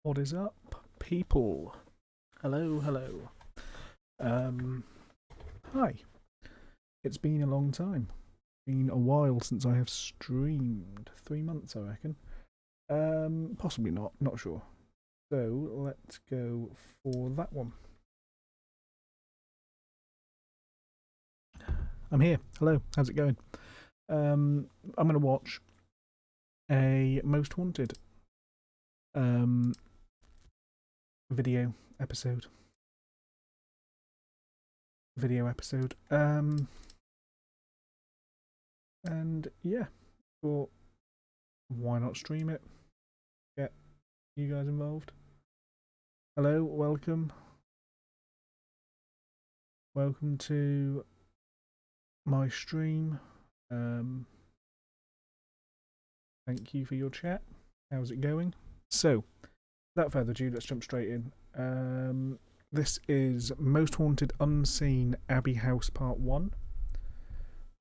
What is up, people? Hello, hello. Hi. It's been a long time. Been a while since I have streamed. 3 months, I reckon. Possibly not sure. So let's go for that one. I'm here. Hello. How's it going? I'm gonna watch a Most Haunted video episode. And yeah, thought why not stream it? Get you guys involved. Hello, welcome. Welcome to my stream. Thank you for your chat. How's it going? So, without further ado, let's jump straight in. This is Most Haunted Unseen Abbey House Part 1.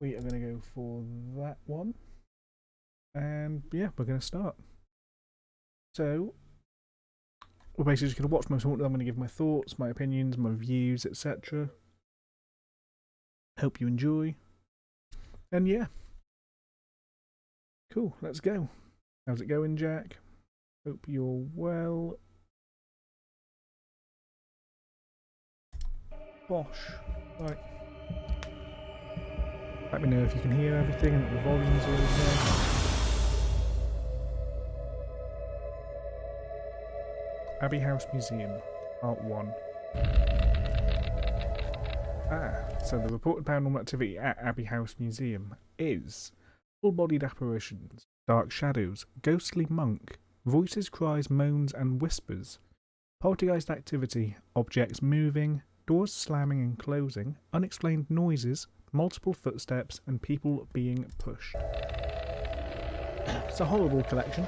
We are going to go for that one. And yeah, we're going to start. So, we're basically just going to watch Most Haunted. I'm going to give my thoughts, my opinions, my views, etc. Hope you enjoy. And yeah. Cool, let's go. How's it going, Jack? Hope you're well. Bosh. Right. Let me know if you can hear everything and that the volumes are okay. Abbey House Museum, Part 1. So the reported paranormal activity at Abbey House Museum is full-bodied apparitions, dark shadows, ghostly monk, voices, cries, moans and whispers, poltergeist activity, objects moving, doors slamming and closing, unexplained noises, multiple footsteps and people being pushed. It's a horrible collection.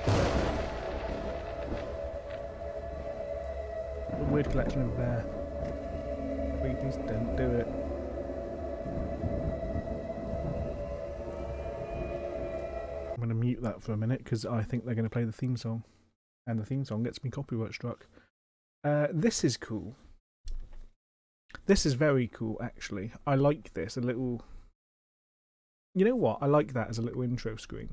A weird collection of creepies. Don't do it. I'm going to mute that for a minute because I think they're going to play the theme song. And the theme song gets me copyright struck. This is cool. This is very cool, actually. I like this. A little... You know what? I like that as a little intro screen.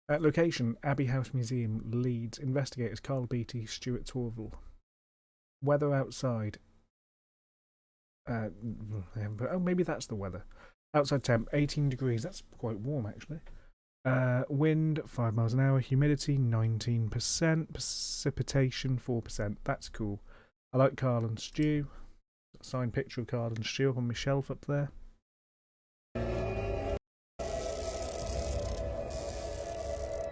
Location, Abbey House Museum. Leads, investigators Carl Beatty, Stuart Torval. Weather outside. Oh, maybe that's the weather. Outside temp, 18 degrees. That's quite warm, actually. Wind, 5 miles an hour. Humidity, 19%. Precipitation, 4%. That's cool. I like Carl and Stu. Signed picture of Carl and Stu up on my shelf up there.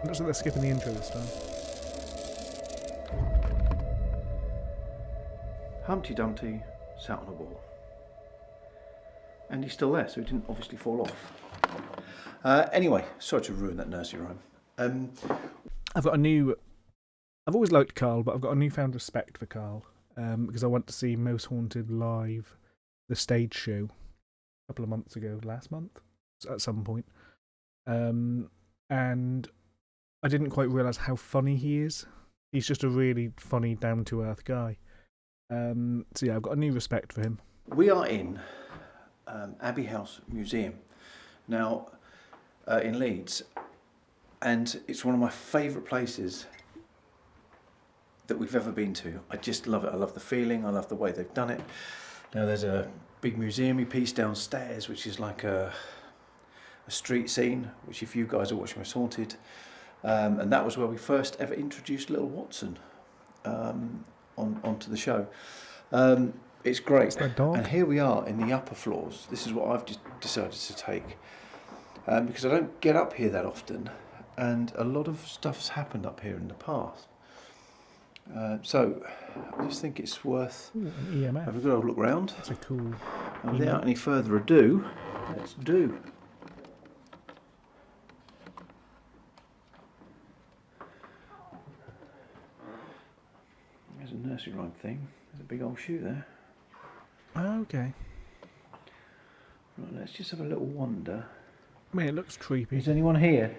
Looks like they're skipping the intro this time. Humpty Dumpty sat on a wall. And he's still there, so he didn't obviously fall off. Anyway, sorry to ruin that nursery rhyme. I've always liked Carl, but I've got a newfound respect for Carl. Because I went to see Most Haunted live, the stage show, a couple of months ago, last month, at some point. And I didn't quite realise how funny he is. He's just a really funny, down-to-earth guy. So yeah, I've got a new respect for him. We are in Abbey House Museum, now in Leeds, and it's one of my favourite places that we've ever been to. I just love it. I love the feeling. I love the way they've done it. Now there's a big museum-y piece downstairs, which is like a street scene, which if you guys are watching Most Haunted, and that was where we first ever introduced little Watson onto the show. It's great. It's that dog. And here we are in the upper floors. This is what I've just decided to take, because I don't get up here that often, and a lot of stuff's happened up here in the past. So I just think it's worth EMF. having a good old look round. That's a cool. And without any further ado, let's do. There's a nursery rhyme thing. There's a big old shoe there. Oh, okay. Right, let's just have a little wander. I mean, it looks creepy. Is anyone here?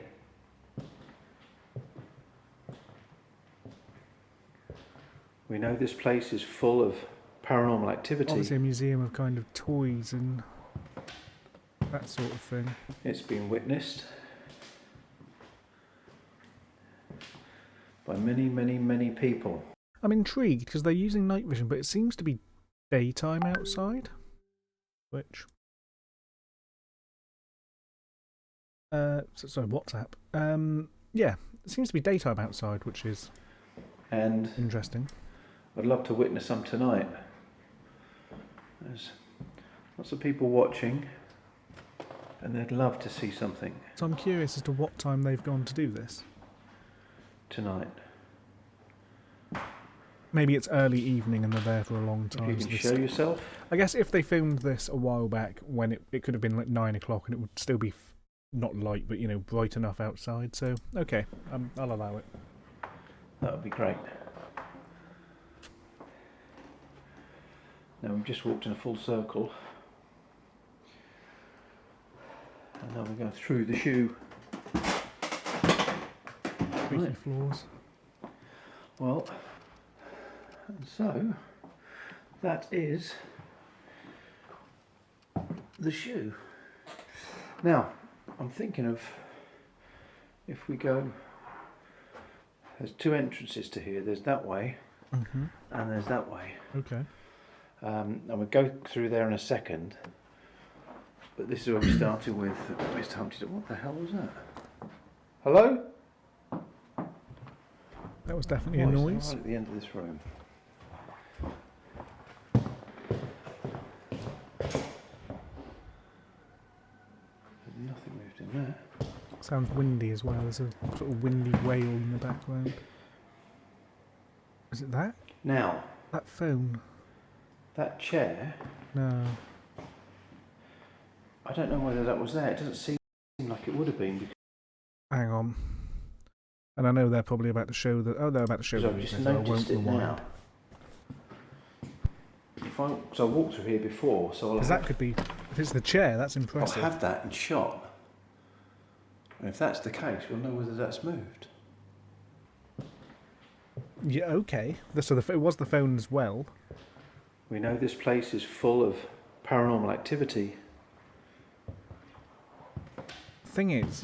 We know this place is full of paranormal activity. Obviously a museum of kind of toys and that sort of thing. It's been witnessed by many, many, many people. I'm intrigued because they're using night vision, but it seems to be daytime outside. Which... sorry, WhatsApp. Yeah, it seems to be daytime outside, which is interesting. I'd love to witness some tonight. There's lots of people watching, and they'd love to see something So I'm curious as to what time they've gone to do this. tonight. Maybe it's early evening and they're there for a long time. If you so can this- show yourself. I guess if they filmed this a while back, when it could have been like 9 o'clock and it would still be not light, but bright enough outside. So okay, I'll allow it. That would be great. Now we've just walked in a full circle, and now we go through the shoe. Creaky Right. floors. Well, and so that is the shoe. Now, I'm thinking of if we go, there's two entrances to here. There's that way Mm-hmm. and there's that way. Okay. And we'll go through there in a second. But this is where we started with Mr. Humpty. What the hell was that? Hello? That was definitely a Oh, it's noise. right at the end of this room. There's nothing moved in there. Sounds windy as well. There's a sort of windy wail in the background. Is it that? Now, That phone? that chair, No. I don't know whether that was there. It doesn't seem like it would have been. Hang on. And I know they're probably about to show the... Oh, they're about to show Because the I've just replay, so I won't noticed it rewind. now. So I walked through here before, so Because that could be... If it's the chair, that's I'll impressive. have that in shot. And if that's the case, we'll know whether that's moved. Yeah, okay. So it was the phone as well. We know this place is full of paranormal activity. Thing is,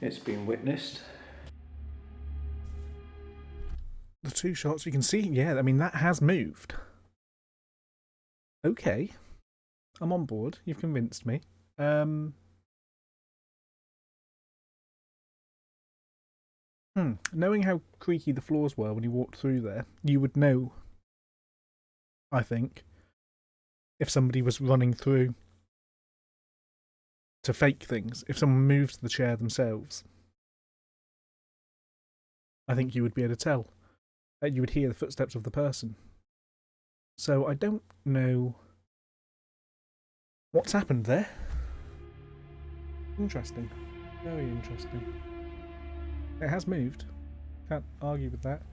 It's been witnessed. the two shots you can see, yeah, I mean, that has moved. Okay. I'm on board. You've convinced me. Knowing how creaky the floors were when you walked through there, you would know, I think, if somebody was running through to fake things. If someone moved the chair themselves, I think you would be able to tell. You would hear the footsteps of the person. So I don't know what's happened there. Interesting. Very interesting. It has moved. Can't argue with that.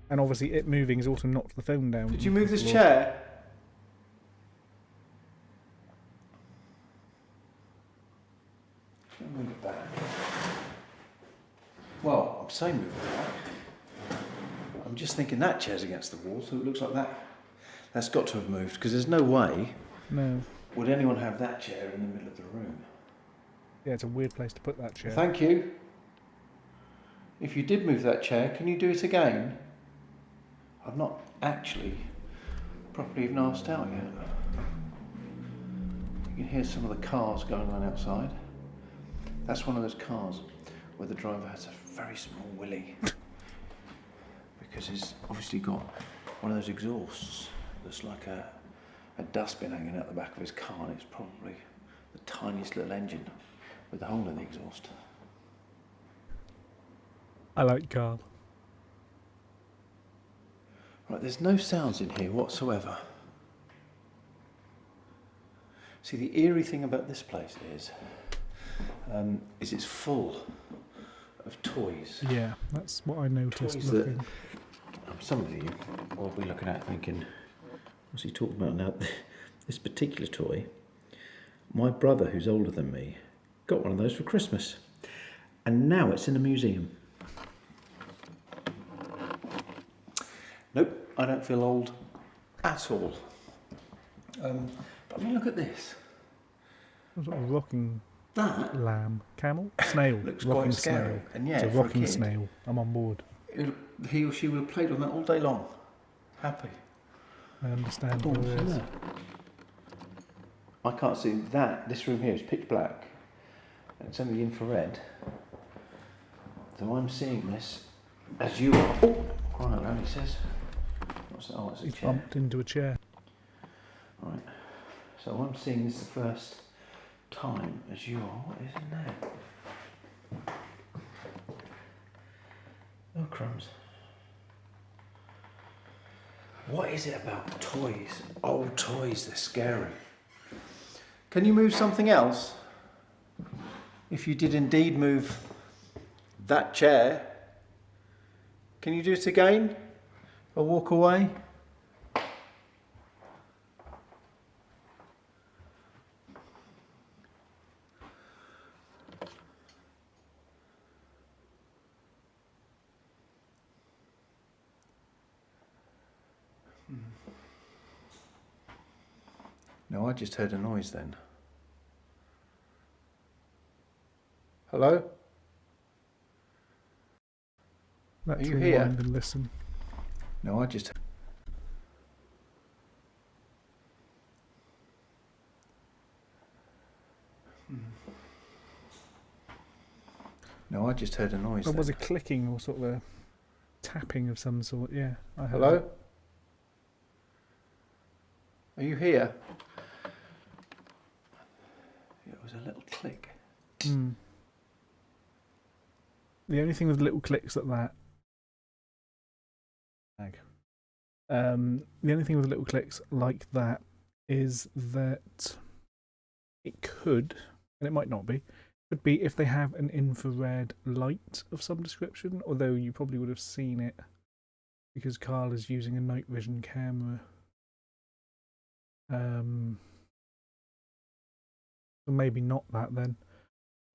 And obviously it moving has also knocked the phone down. Did you move this chair? Don't move it back. Well, I'm saying move it back. I'm just thinking that chair's against the wall, so it looks like that's got to have moved, because there's no way No. would anyone have that chair in the middle of the room. Yeah, it's a weird place to put that chair. Thank you. If you did move that chair, can you do it again? I've not actually properly even asked out yet. You can hear some of the cars going on outside. That's one of those cars where the driver has a very small willy because he's obviously got one of those exhausts that's like a dustbin hanging out the back of his car, and it's probably the tiniest little engine with a hole in the exhaust. I like Carl. Right, there's no sounds in here whatsoever. See, the eerie thing about this place is it's full of toys. Yeah, that's what I noticed Toys looking. Some of you will be looking at it thinking, what's he talking about now? This particular toy, my brother, who's older than me, got one of those for Christmas. And now it's in a museum. Nope, I don't feel old at all. But I mean, look at this. Some sort of rocking That lamb, camel, snail. looks rocking quite scary. snail. And yeah, It's a for a rocking kid, snail. I'm on board. he or she would have played on that all day long. Happy. I understand. Oh, what it is. hello. I can't see that. This room here is pitch black. And it's only infrared. So I'm seeing this as you are. Oh, right, around he says. What's that? Oh, it's a He's chair. bumped into a chair. Right. So I'm seeing this the first time as you are. What is in there? Oh, crumbs. What is it about toys? Old toys, they're scary. Can you move something else? If you did indeed move that chair, can you do it again? Or walk away? No, I just heard a noise then. Hello? Let's you here? rewind and listen. No, I just... No, I just heard a noise There then. was a clicking or sort of a tapping of some sort. Yeah, I heard Hello? it. Are you here? It was a little click. Mm. The only thing with little clicks like that. The only thing with little clicks like that is that it could, and it might not be, could be if they have an infrared light of some description, although you probably would have seen it because Carl is using a night vision camera. So maybe not that then.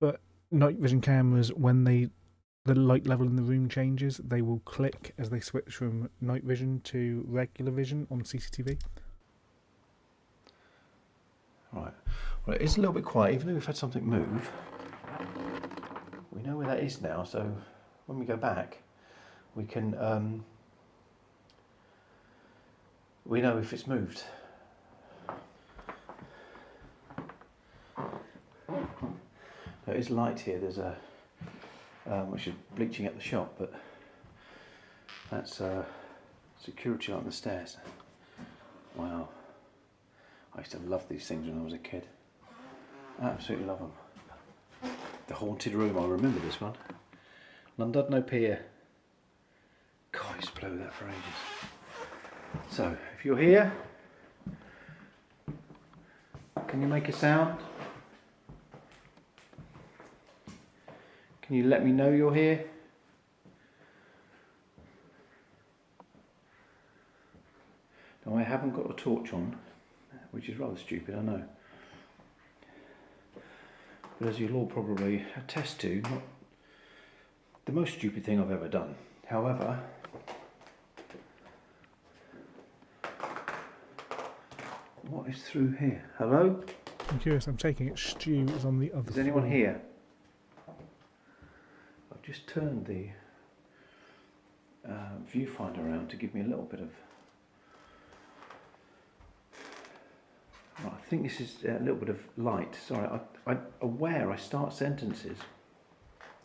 But night vision cameras, when the light level in the room changes, they will click as they switch from night vision to regular vision on CCTV. Right. Well, it is a little bit quiet, even though we've had something move. We know where that is now, so when we go back, we can... we know if it's moved. There is light here. There's a... which is bleaching at the shop, but that's security light on the stairs. Wow. I used to love these things when I was a kid. Absolutely love them. The haunted room, I remember this one. Llandudno Pier. God, I used to play with that for ages. So, if you're here, can you make a sound? Can you let me know you're here? Now, I haven't got a torch on, which is rather stupid, I know. But as you'll all probably attest to, not the most stupid thing I've ever done. However, what is through here? Hello? I'm curious, I'm taking it Stu is on the other Is anyone floor. here? I've just turned the viewfinder around to give me a little bit of... Right, I think this is a little bit of light. Sorry, I'm aware I start sentences.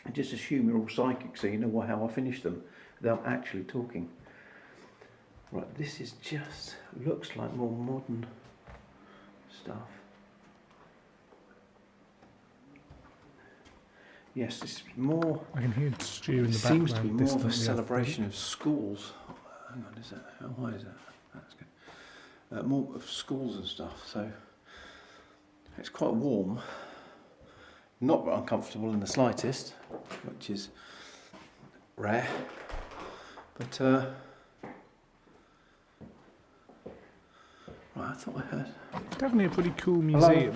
I just assume you're all psychic, so you know how I finish them without actually talking. Right, this is just... looks like more modern stuff. Yes, it's more... I can hear Stu in the It background. seems to be more of a distantly, I celebration of schools. Hang on, is that... how high is that? That's good. More of schools and stuff, so it's quite warm, not uncomfortable in the slightest, which is rare, but right, I thought I heard... It's definitely a pretty cool museum.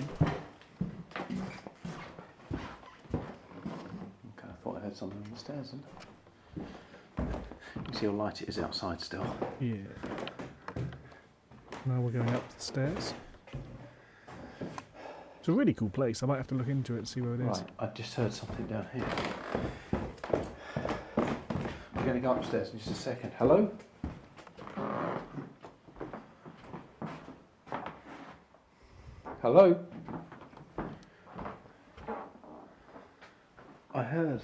Okay, I thought I heard something on the stairs then. You can see how light it is outside still. Yeah. Now we're going up the stairs. It's a really cool place. I might have to look into it and see where it is. Right, I just heard something down here. We're going to go upstairs in just a second. Hello? Hello? I heard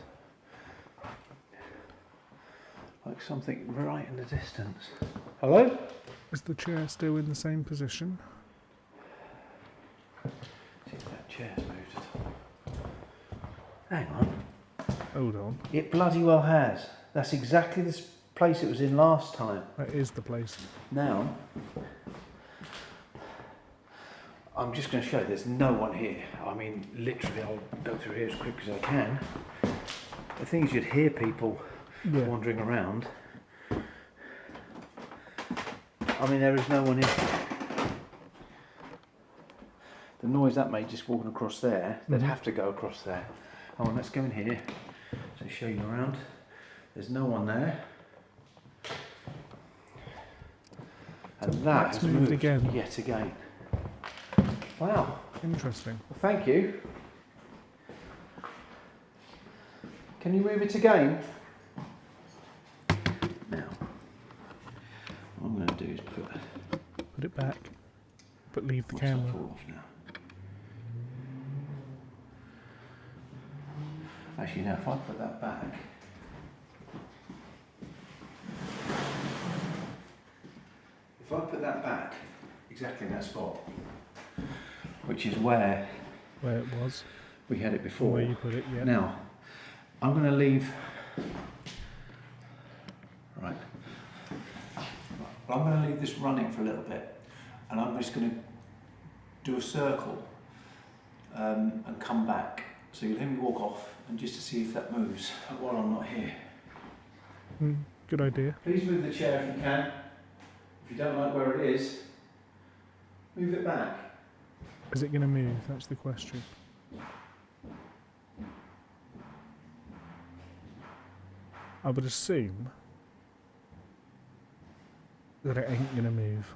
like something right in the distance. Hello? Is the chair still in the same position? See if that chair's moved at all. Hang on. Hold on. It bloody well has. That's exactly this place it was in last time. That is the place. Now, I'm just going to show you there's no one here. I mean, literally, I'll go through here as quick as I can. The thing is, you'd hear people wandering around. I mean, there is no one here. The noise that made just walking across there, they'd have to go across there. Oh, and let's go in here to show you around. There's no one there. And that has moved again. Yet again. Wow. Interesting. Well, thank you. Can you move it again? Now, what I'm going to do is put it back, but leave the watch that camera. fall off now. Actually, now if I put that back, exactly in that spot, which is where Where it was. we had it before. Where you put it, yeah. Now, I'm going to leave. Right. I'm going to leave this running for a little bit, and I'm just going to do a circle and come back. So you'll hear me walk off, and just to see if that moves while I'm not here. Good idea. Please move the chair if you can. If you don't like where it is, move it back. Is it going to move? That's the question. I would assume that it ain't going to move.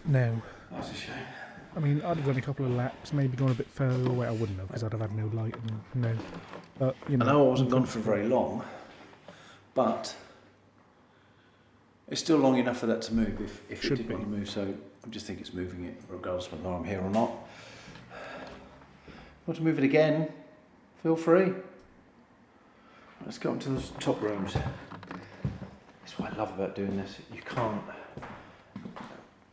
No. That's a shame. I mean, I'd have done a couple of laps, maybe gone a bit further away. I wouldn't have, because I'd have had no light and no. But you know, I know I wasn't gone for very long, but it's still long enough for that to move if it did want to move. So I just think it's moving it, regardless of whether I'm here or not. If you want to move it again, feel free. Let's go up to those top rooms. That's what I love about doing this. You can't.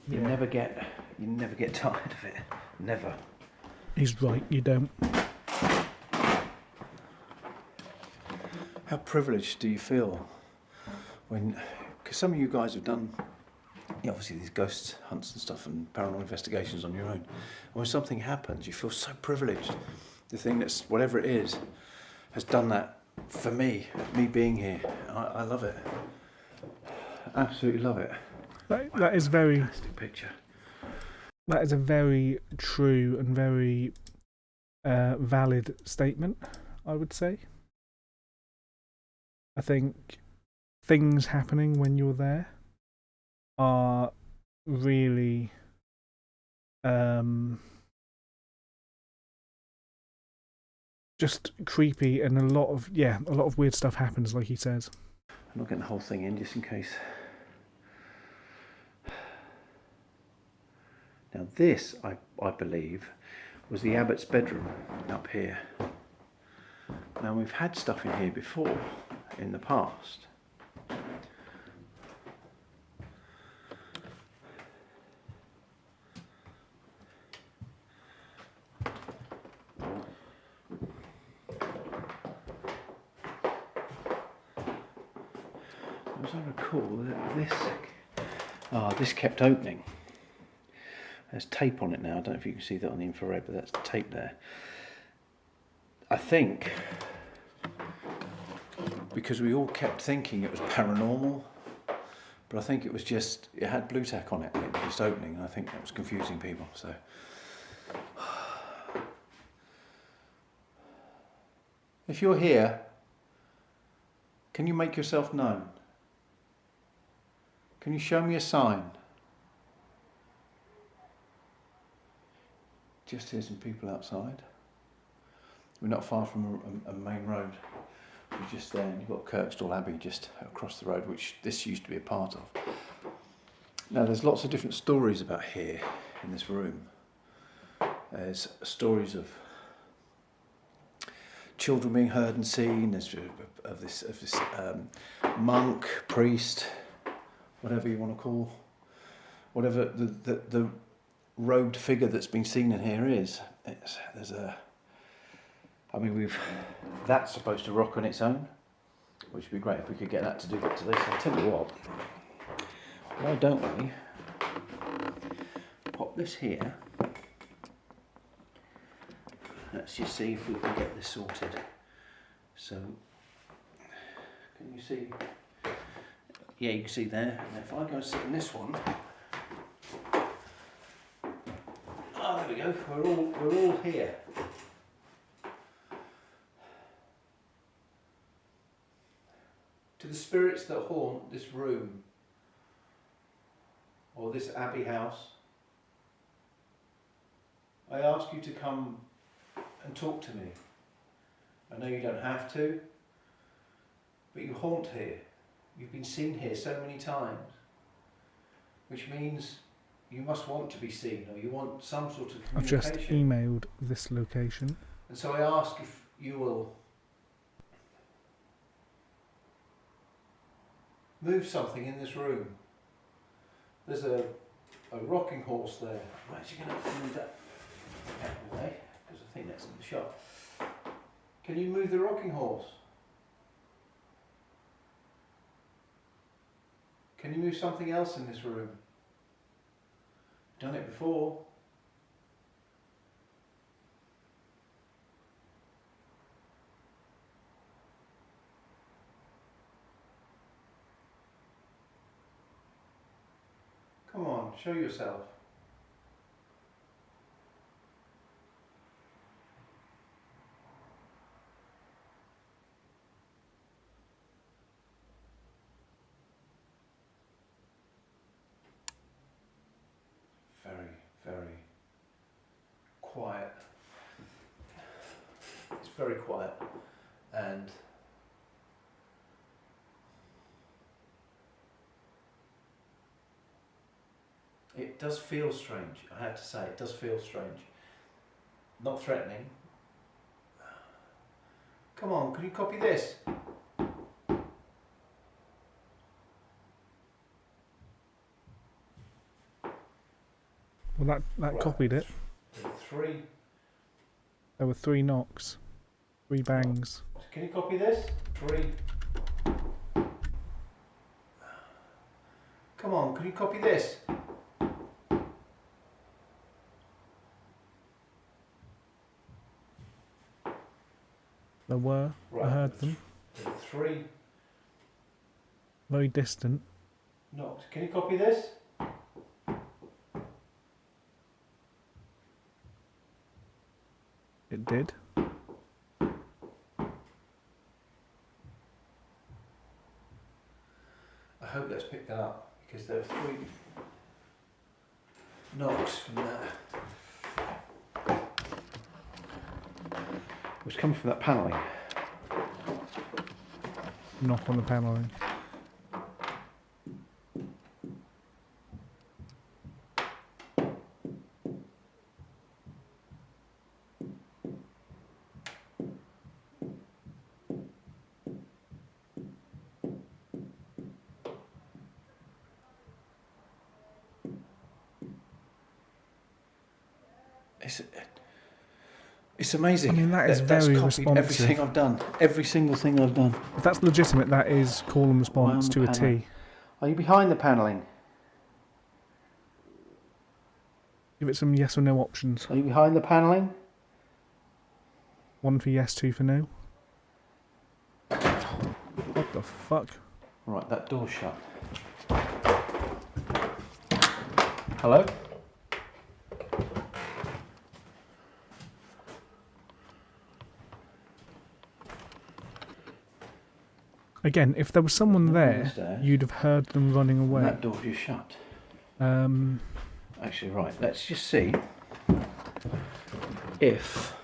You never get tired of it. Never. He's right, you don't. How privileged do you feel when, because some of you guys have done, obviously these ghost hunts and stuff and paranormal investigations on your own. And when something happens, you feel so privileged. The thing that's, whatever it is, has done that for me being here. I love it. Absolutely love it. That is very. Fantastic picture. That is a very true and very valid statement, I would say. I think things happening when you're there are really just creepy, and a lot of weird stuff happens, like he says. I'm not getting the whole thing in just in case. Now this, I believe, was the abbot's bedroom up here. Now we've had stuff in here before, in the past. As I recall, this kept opening. There's tape on it now. I don't know if you can see that on the infrared, but that's tape there. I think because we all kept thinking it was paranormal, but I think it was just, it had blue tack on it and it was just opening, and I think that was confusing people. So if you're here, can you make yourself known? Can you show me a sign? Just hear some people outside. We're not far from a main road. We're just there, and you've got Kirkstall Abbey just across the road, which this used to be a part of. Now, there's lots of different stories about here in this room. There's stories of children being heard and seen. There's of this monk, priest, whatever you want to call, whatever the robed figure that's been seen in here is. That's supposed to rock on its own, which would be great if we could get that to do that to this. I'll tell you what, why don't we pop this here? Let's just see if we can get this sorted. So, can you see? Yeah, you can see there. And if I go and sit in this one, oh, there we go. We're all here. To the spirits that haunt this room or this Abbey House, I ask you to come and talk to me. I know you don't have to, but you haunt here. You've been seen here so many times, which means you must want to be seen, or you want some sort of communication. I've just emailed this location. And so I ask if you will move something in this room. There's a rocking horse there. I'm actually going to move that out of the way, because I think that's in the shop. Can you move the rocking horse? Can you move something else in this room? Done it before. Come on, show yourself. Very, very quiet. It's very quiet, and it does feel strange. I have to say, it does feel strange. Not threatening. Come on, can you copy this? Well, that Right. copied it. Three. There were 3 knocks, 3 bangs. Can you copy this? 3. Come on, can you copy this? There were. Right. I heard them. 3 Very distant. knocks. Can you copy this? It did. I hope that's picked that up, because there are 3 knocks from that. It was coming from that panelling. Knock on the panelling. It's amazing. I mean, that is that's very copied responsive. everything I've done. Every single thing I've done. If that's legitimate, that is call and response to a panel. T. Are you behind the panelling? Give it some yes or no options. Are you behind the panelling? 1 for yes, 2 for no. fuck? Right, that door's shut. Hello? Again, if there was someone there, you'd have heard them running away. And that door just shut. Actually, right, let's just see if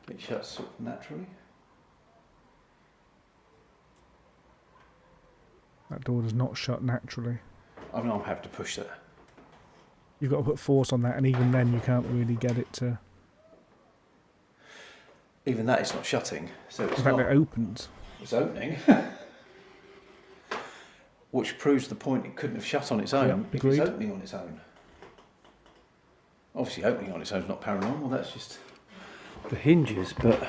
it shuts sort of naturally. That door does not shut naturally. I mean, I'll have to push that. You've got to put force on that, and even then you can't really get it to... Even that, it's not shutting, so it's In fact, not. it opens. It's opening. Which proves the point it couldn't have shut on its own if it's opening on its own. Obviously opening on its own is not paranormal, that's just the hinges, but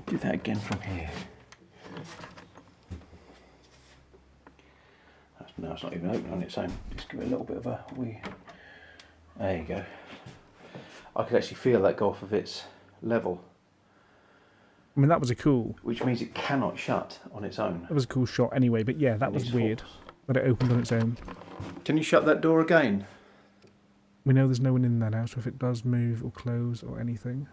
do that again from here. No, it's not even opening on its own. Just give it a little bit of a wee. There you go. I could actually feel that go off of its level. I mean, that was a cool... Which means it cannot shut on its own. That was a cool shot anyway, but yeah, that was weird. That it opened on its own. Can you shut that door again? We know there's no one in there now, so if it does move or close or anything...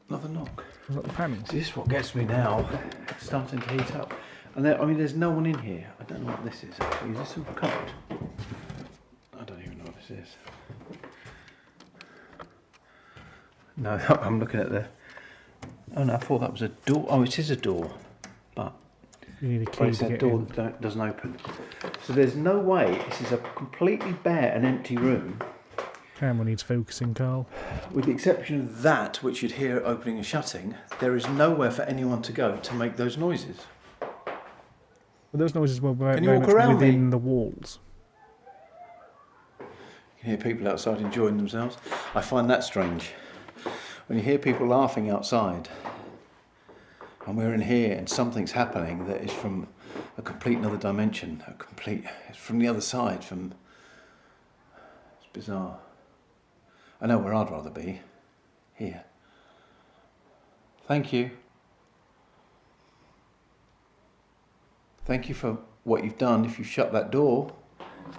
Another knock. Was that the panels? This is what gets me now. It's starting to heat up. And there, I mean, there's no one in here. I don't know what this is actually. Is this some cupboard? I don't even know what this is. No, I'm looking at the... Oh no, I thought that was a door. Oh, it is a door. But you need a key it's to a get door in. that doesn't open. So there's no way. This is a completely bare and empty room. Camera needs focusing, Carl. With the exception of that, which you'd hear opening and shutting, there is nowhere for anyone to go to make those noises. But those noises were very, Can you very walk much around within me? the walls. You can hear people outside enjoying themselves. I find that strange. When you hear people laughing outside, and we're in here and something's happening that is from a complete another dimension, it's from the other side, it's bizarre. I know where I'd rather be. Here. Thank you. Thank you for what you've done. If you shut that door,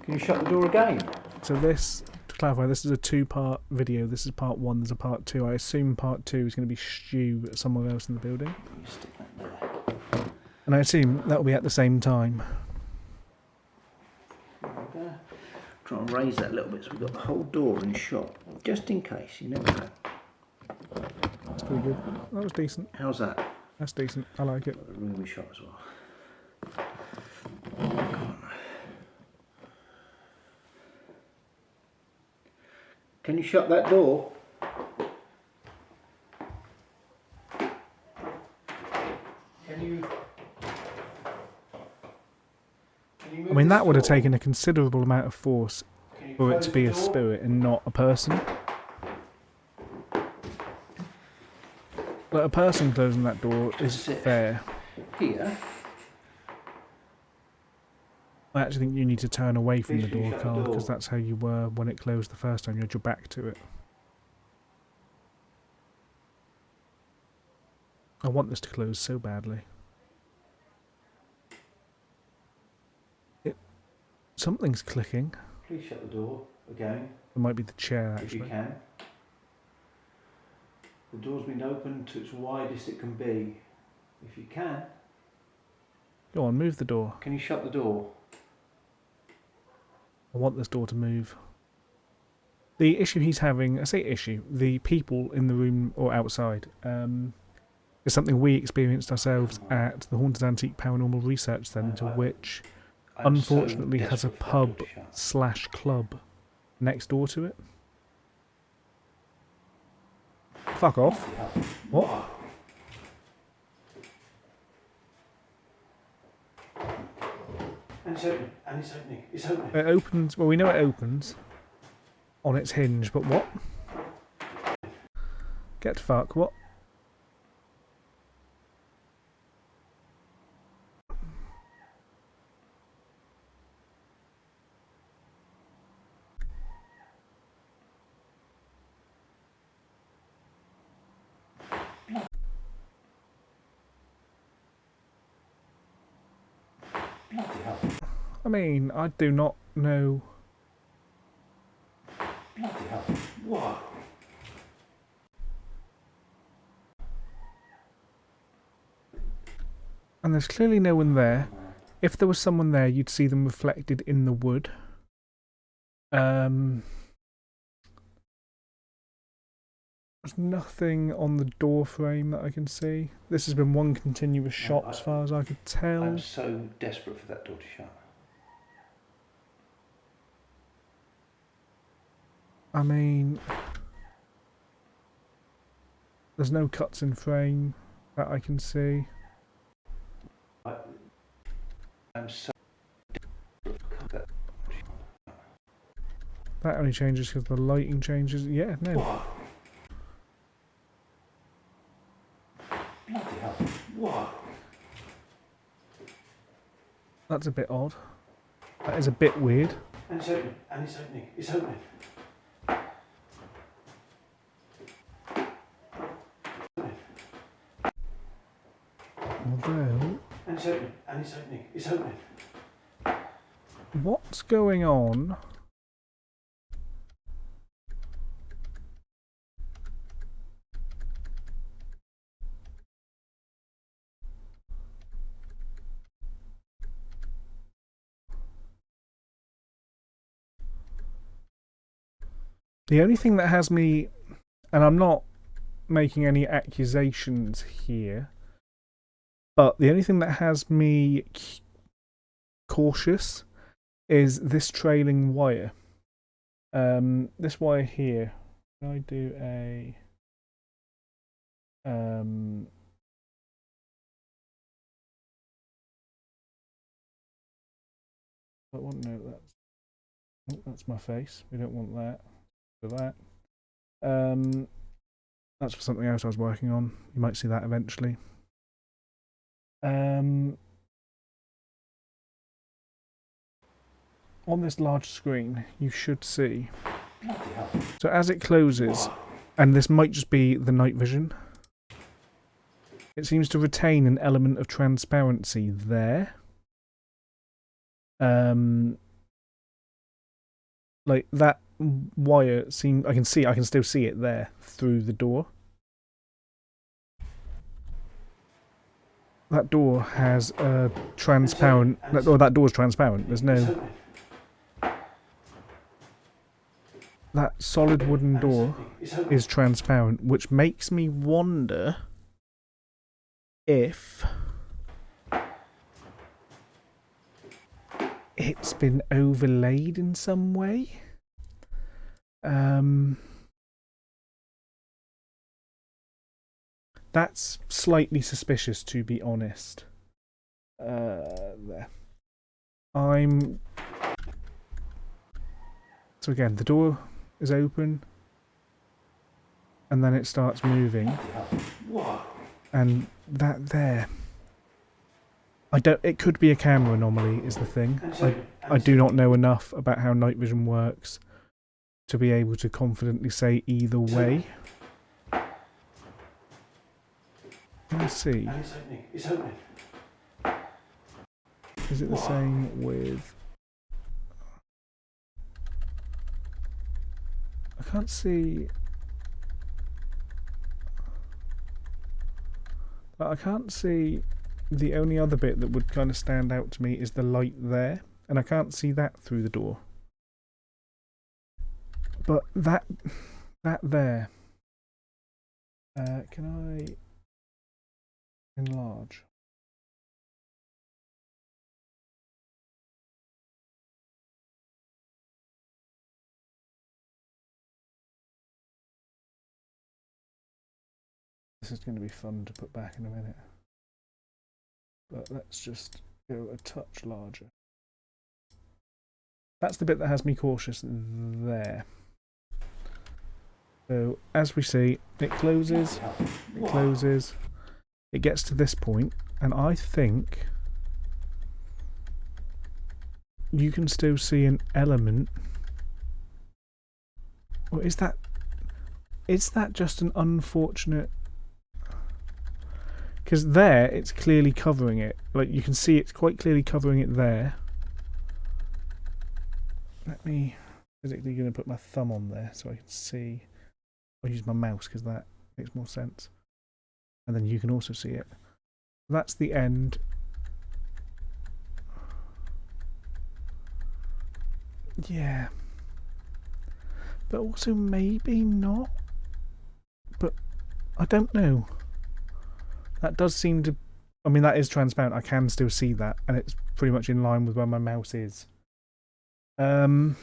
can you shut the door again? So this, to clarify, this is a two-part video. This is part one, there's a part two. I assume part two is going to be Stu somewhere else in the building. You stick that there. And I assume that will be at the same time. Okay. Try and raise that a little bit so we've got the whole door in shot. Just in case, you never know. That's pretty good. That was decent. How's that? That's decent. I like it. A roomy shot as well. Can you shut that door? Can you I mean, that would have taken a considerable amount of force for it to be a spirit and not a person. But a person closing that door is fair. Here. I actually think you need to turn away from the Please can you door, shut the Carl, door? because that's how you were when it closed the first time. You had your back to it. I want this to close so badly. Something's clicking. Please shut the door again, It might be the chair, if you actually. can. The door's been opened to its widest it can be. If you can. Go on, move the door. Can you shut the door? I want this door to move. The issue he's having, I say issue, the people in the room or outside, is something we experienced ourselves at the Haunted Antique Paranormal Research Centre, which unfortunately has a pub/club next door to it. Fuck off. What? And it's opening, and it's opening, it's opening. It opens, well, we know it opens on its hinge, but what? Get fuck, what? I mean, I do not know. Bloody hell. Whoa. And there's clearly no one there. If there was someone there, you'd see them reflected in the wood. There's nothing on the door frame that I can see. This has been one continuous shot as far as I could tell. I'm so desperate for that door to shut. I mean, there's no cuts in frame that I can see. I'm so desperate for that. That only changes because the lighting changes. Yeah, no. Whoa. Bloody hell. Whoa. That's a bit odd. That is a bit weird. And it's opening. And it's opening. It's opening. Although, And it's opening. And it's opening. It's opening. what's going on? The only thing that has me, and I'm not making any accusations here, but the only thing that has me cautious is this trailing wire. This wire here. Can I do a that's my face. We don't want that. For that. That's for something else I was working on. You might see that eventually. On this large screen, you should see. So as it closes, and this might just be the night vision, it seems to retain an element of transparency there. Like that wire I can still see it there through the door. That door has a transparent, that door's transparent. There's no, that solid wooden door is transparent, which makes me wonder if it's been overlaid in some way. That's slightly suspicious, to be honest. There. So again, the door is open, and then it starts moving, and that there. It could be a camera anomaly, is the thing. I do not know enough about how night vision works to be able to confidently say either way. Let's see. It's opening. Is it the same with... I can't see... I can't see... The only other bit that would kind of stand out to me is the light there, and I can't see that through the door. But that there, can I enlarge? This is going to be fun to put back in a minute. But let's just go a touch larger. That's the bit that has me cautious there. So, as we see, it closes, it gets to this point, and I think you can still see an element. Or is that just an unfortunate... Because there, it's clearly covering it. Like, you can see it's quite clearly covering it there. Let me... physically going to put my thumb on there so I can see. I'll use my mouse because that makes more sense. And then you can also see it. That's the end. Yeah. But also maybe not. But I don't know. That does seem to... I mean, that is transparent. I can still see that. And it's pretty much in line with where my mouse is. Okay.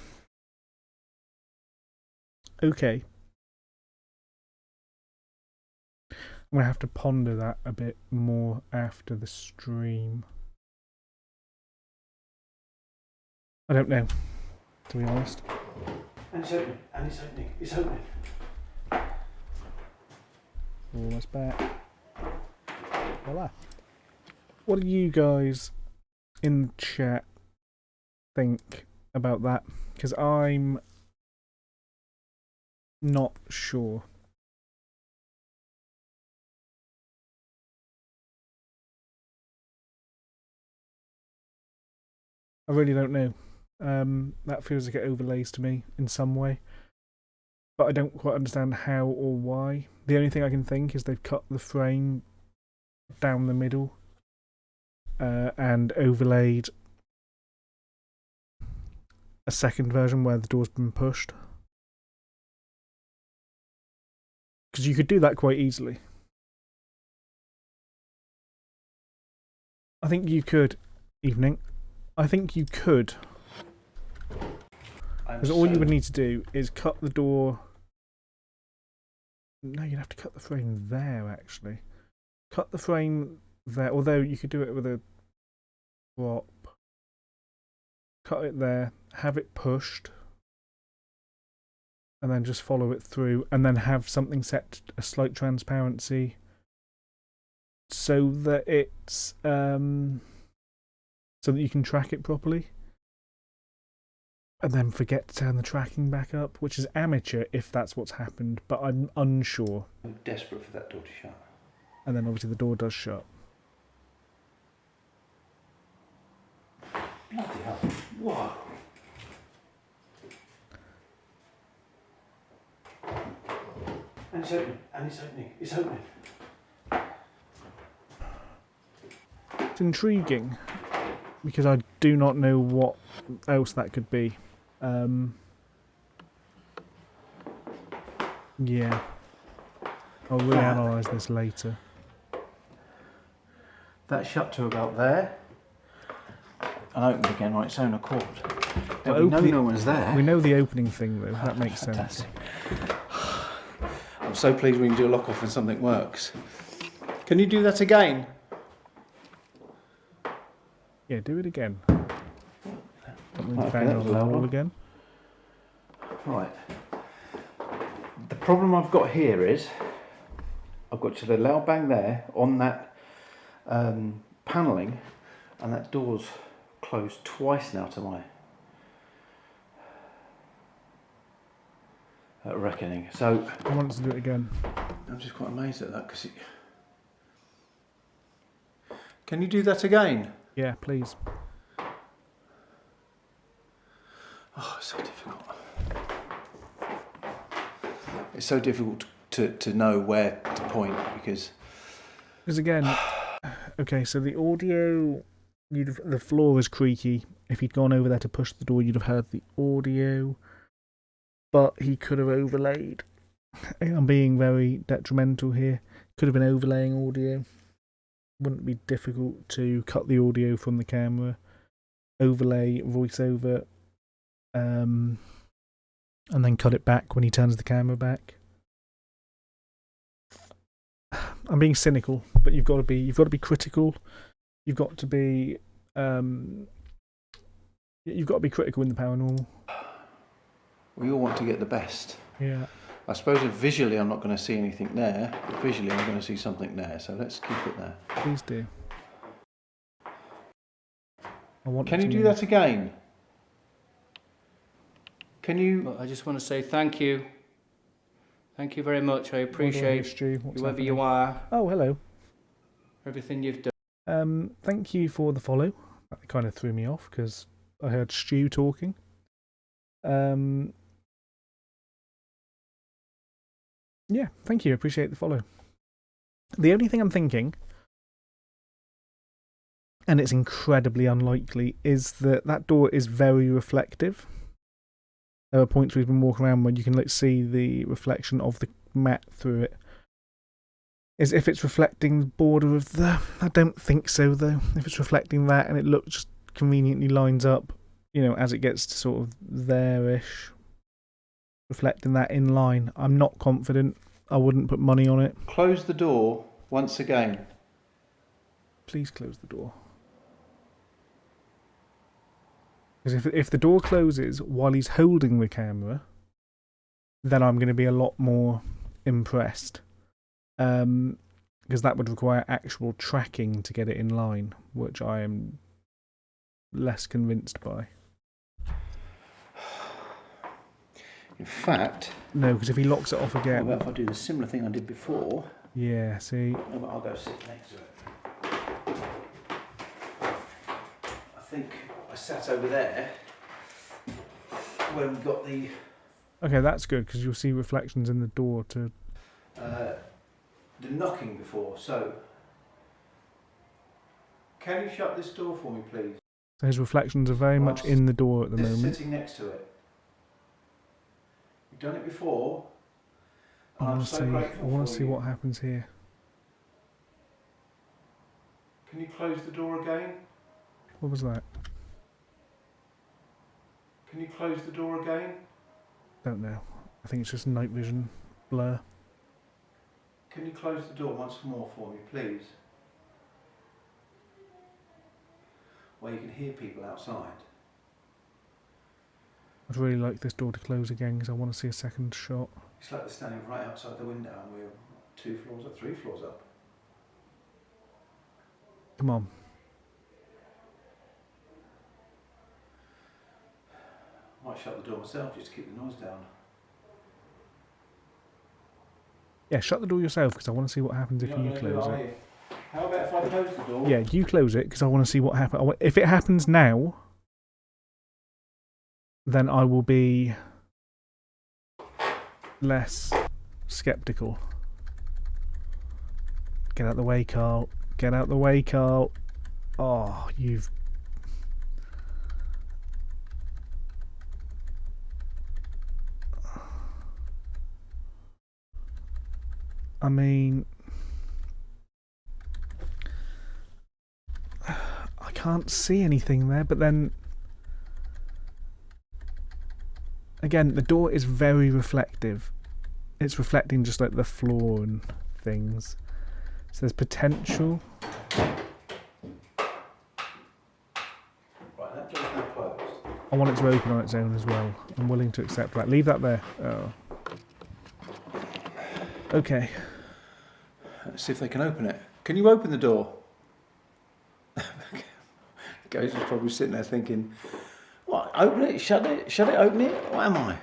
I'm going to have to ponder that a bit more after the stream. I don't know, to be honest. And it's opening, and it's opening, it's opening. Almost back. Voila. What do you guys in the chat think about that? Because I'm not sure. I really don't know. That feels like it overlays to me in some way. But I don't quite understand how or why. The only thing I can think is they've cut the frame down the middle and overlaid a second version where the door's been pushed. Because you could do that quite easily. I think you could. Evening. I think you could. Because all you would need to do is cut the door. No, you'd have to cut the frame there, actually. Cut the frame there, although you could do it with a prop. Cut it there, have it pushed, and then just follow it through, and then have something set a slight transparency so that it's so that you can track it properly. And then forget to turn the tracking back up, which is amateur if that's what's happened, but I'm unsure. I'm desperate for that door to shut. And then obviously the door does shut. Bloody hell. Whoa. And it's opening, and it's opening, it's opening. It's intriguing, because I do not know what else that could be. Yeah. I'll reanalyse this later. That shut to about there. And opened again on its own accord. Now, we know no one's there. We know the opening thing though, that makes sense. I'm so pleased we can do a lock off and something works. Can you do that again? Yeah, do it again. Something bang on the wall again. Right. The problem I've got here is I've got the loud bang there on that panelling, and that door's closed twice now to my reckoning. So I want us to do it again. I'm just quite amazed at that because it... Can you do that again? Yeah, please. Oh, it's so difficult. It's so difficult to know where to point because again, okay, so the audio, the floor is creaky. If he'd gone over there to push the door, you'd have heard the audio. But he could have overlaid. I'm being very detrimental here. Could have been overlaying audio. Wouldn't be difficult to cut the audio from the camera, overlay voiceover, and then cut it back when he turns the camera back. I'm being cynical, but you've got to be critical. You've got to be critical in the paranormal. We all want to get the best. Yeah. I suppose if visually I'm not going to see anything there, but visually I'm going to see something there. So let's keep it there. Please do. Can you do that again? Can you? Well, I just want to say thank you. Thank you very much. I appreciate Stu. whoever you are. Oh, hello. everything you've done. Thank you for the follow. That kind of threw me off because I heard Stu talking. Yeah, thank you. Appreciate the follow. The only thing I'm thinking, and it's incredibly unlikely, is that that door is very reflective. There are points we've been walking around where you can see the reflection of the mat through it. Is if it's reflecting the border of the... I don't think so, though. If it's reflecting that and it looks just conveniently lines up, as it gets to sort of there-ish, reflecting that in line, I'm not confident. I wouldn't put money on it. Close the door once again. Please close the door. Because if the door closes while he's holding the camera, then I'm going to be a lot more impressed. Because that would require actual tracking to get it in line, which I am less convinced by. In fact... No, because if he locks it off again... What about if I do the similar thing I did before? Yeah, see... I'll go sit next to it. I think I sat over there where we got the... Okay, that's good, because you'll see reflections in the door to... the knocking before, so... Can you shut this door for me, please? So his reflections are very much in the door at the moment. Sitting next to it. You've done it before. I want to see what happens here. Can you close the door again? What was that? Can you close the door again? Don't know. I think it's just night vision blur. Can you close the door once more for me, please? Well, you can hear people outside. I'd really like this door to close again because I want to see a second shot. It's like they're standing right outside the window and we're 2 floors up, 3 floors up. Come on. I might shut the door myself just to keep the noise down. Yeah, shut the door yourself because I want to see what happens if you close it. How about if I close the door? Yeah, you close it because I want to see what happens. If it happens now, then I will be less skeptical. Get out the way, Carl. Get out the way, Carl. Oh, you've... I mean... I can't see anything there, but then... Again, the door is very reflective. It's reflecting just like the floor and things. So there's potential. Right, that door's now closed. I want it to open on its own as well. I'm willing to accept that. Leave that there. Oh. Okay. Let's see if they can open it. Can you open the door? Ghost is probably sitting there thinking, what, open it, shut it, open it? What am I?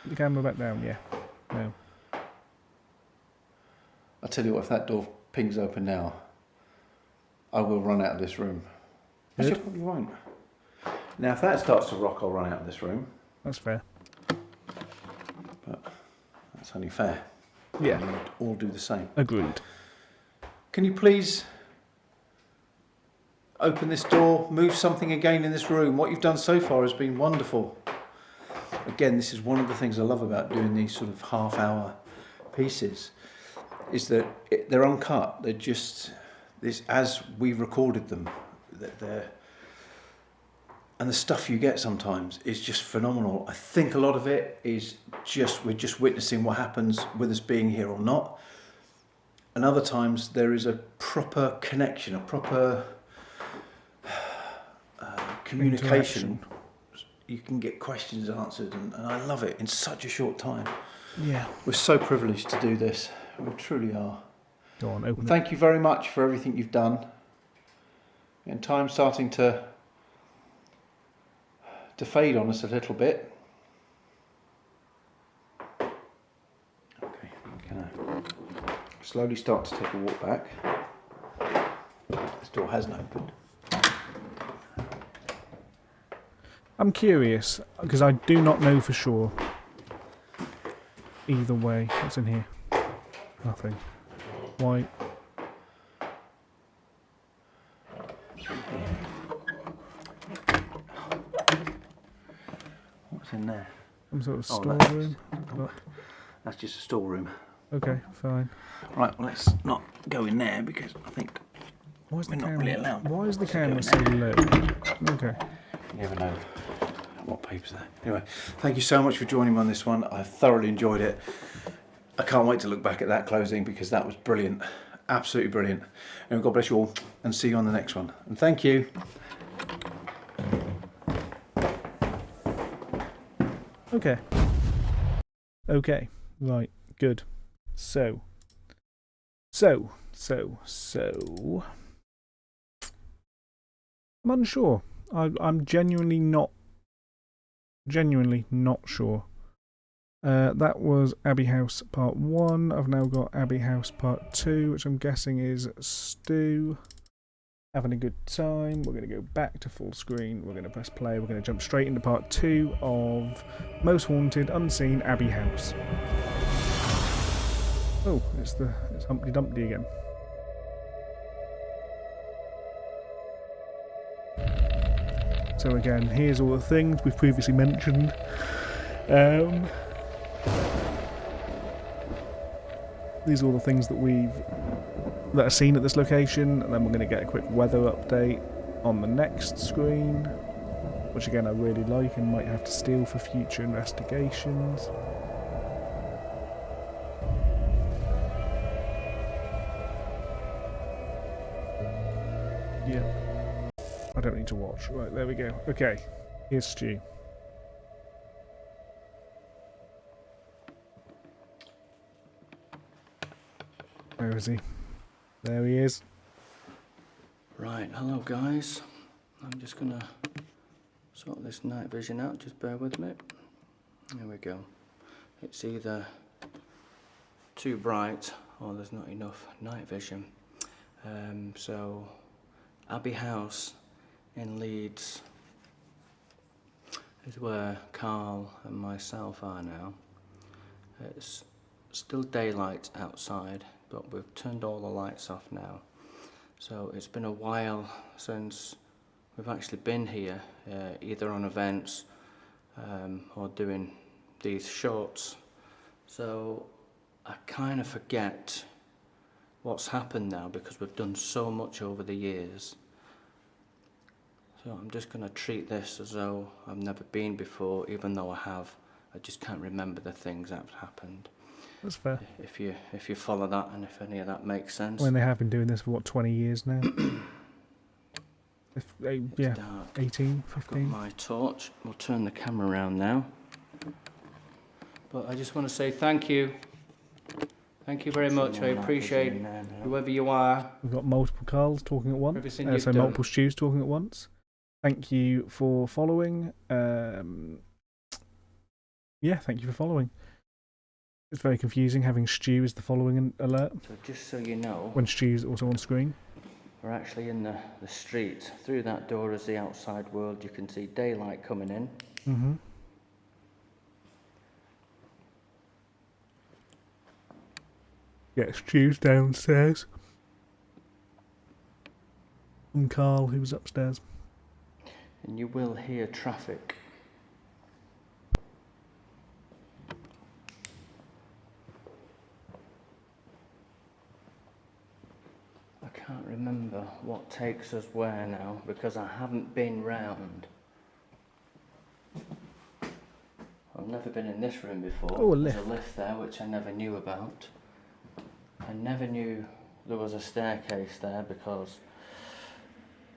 The camera back down, yeah. No. I'll tell you what, if that door pings open now, I will run out of this room. Actually, I probably won't. Now, if that starts to rock, I'll run out of this room. That's fair. But that's only fair. Yeah. We'll all do the same. Agreed. Can you please open this door, move something again in this room? What you've done so far has been wonderful. Again, this is one of the things I love about doing these sort of half-hour pieces, is that they're uncut. They're just this as we recorded them. And the stuff you get sometimes is just phenomenal. I think a lot of it is just we're just witnessing what happens with us being here or not. And other times there is a proper connection, a proper communication. You can get questions answered, and I love it in such a short time. Yeah. We're so privileged to do this. We truly are. Go on, open it. Thank you very much for everything you've done. And time's starting to fade on us a little bit. Okay, I'm gonna slowly start to take a walk back. This door hasn't opened. I'm curious, because I do not know for sure. Either way, what's in here? Nothing. White. What's in there? Some sort of Oh, storeroom. That's just a storeroom. Okay, fine. Right, well, let's not go in there because I think Why is we're the not camera? really allowed. Why is the to go camera in so there. low? Okay. You never know what paper's there. Anyway, thank you so much for joining me on this one. I thoroughly enjoyed it. I can't wait to look back at that closing because that was brilliant. Absolutely brilliant. And God bless you all and see you on the next one. And thank you. Okay. Okay. Right. Good. So. I'm unsure. I'm genuinely not sure. That was Abbey House Part 1. I've now got Abbey House Part 2, which I'm guessing is Stu. Having a good time. We're going to go back to full screen. We're going to press play. We're going to jump straight into Part 2 of Most Haunted Unseen Abbey House. Oh, it's Humpty Dumpty again. So again, here's all the things we've previously mentioned. These are all the things that are seen at this location, and then we're going to get a quick weather update on the next screen, which again I really like and might have to steal for future investigations. Yeah. I don't need to watch. Right, there we go. Okay, here's Stu. Where is he? There he is. Right, hello guys. I'm just gonna sort this night vision out, just bear with me. There we go. It's either too bright or there's not enough night vision. So, Abbey House in Leeds is where Carl and myself are now. It's still daylight outside, but we've turned all the lights off now. So it's been a while since we've actually been here, either on events or doing these shorts. So I kind of forget what's happened now because we've done so much over the years. So I'm just going to treat this as though I've never been before, even though I have. I just can't remember the things that have happened. That's fair. If you follow that and if any of that makes sense. When they have been doing this for what, 20 years now? Yeah, Dark. 18, I've got 15. my torch. We'll turn the camera around now. But I just want to say thank you. Thank you very much. I appreciate whoever you are. We've got multiple Carls talking at once. Everything you've So done. multiple Stews talking at once. Thank you for following. Yeah, thank you for following. It's very confusing having Stu as the following alert So just so you know, when Stu's also on screen. we're actually in the street. Through that door is the outside world. You can see daylight coming in. Mm-hmm. Yeah, Stu's downstairs. And Carl, who's upstairs. And you will hear traffic. I can't remember what takes us where now because I haven't been round. I've never been in this room before. Oh, a There's lift. a lift there which I never knew about. I never knew there was a staircase there because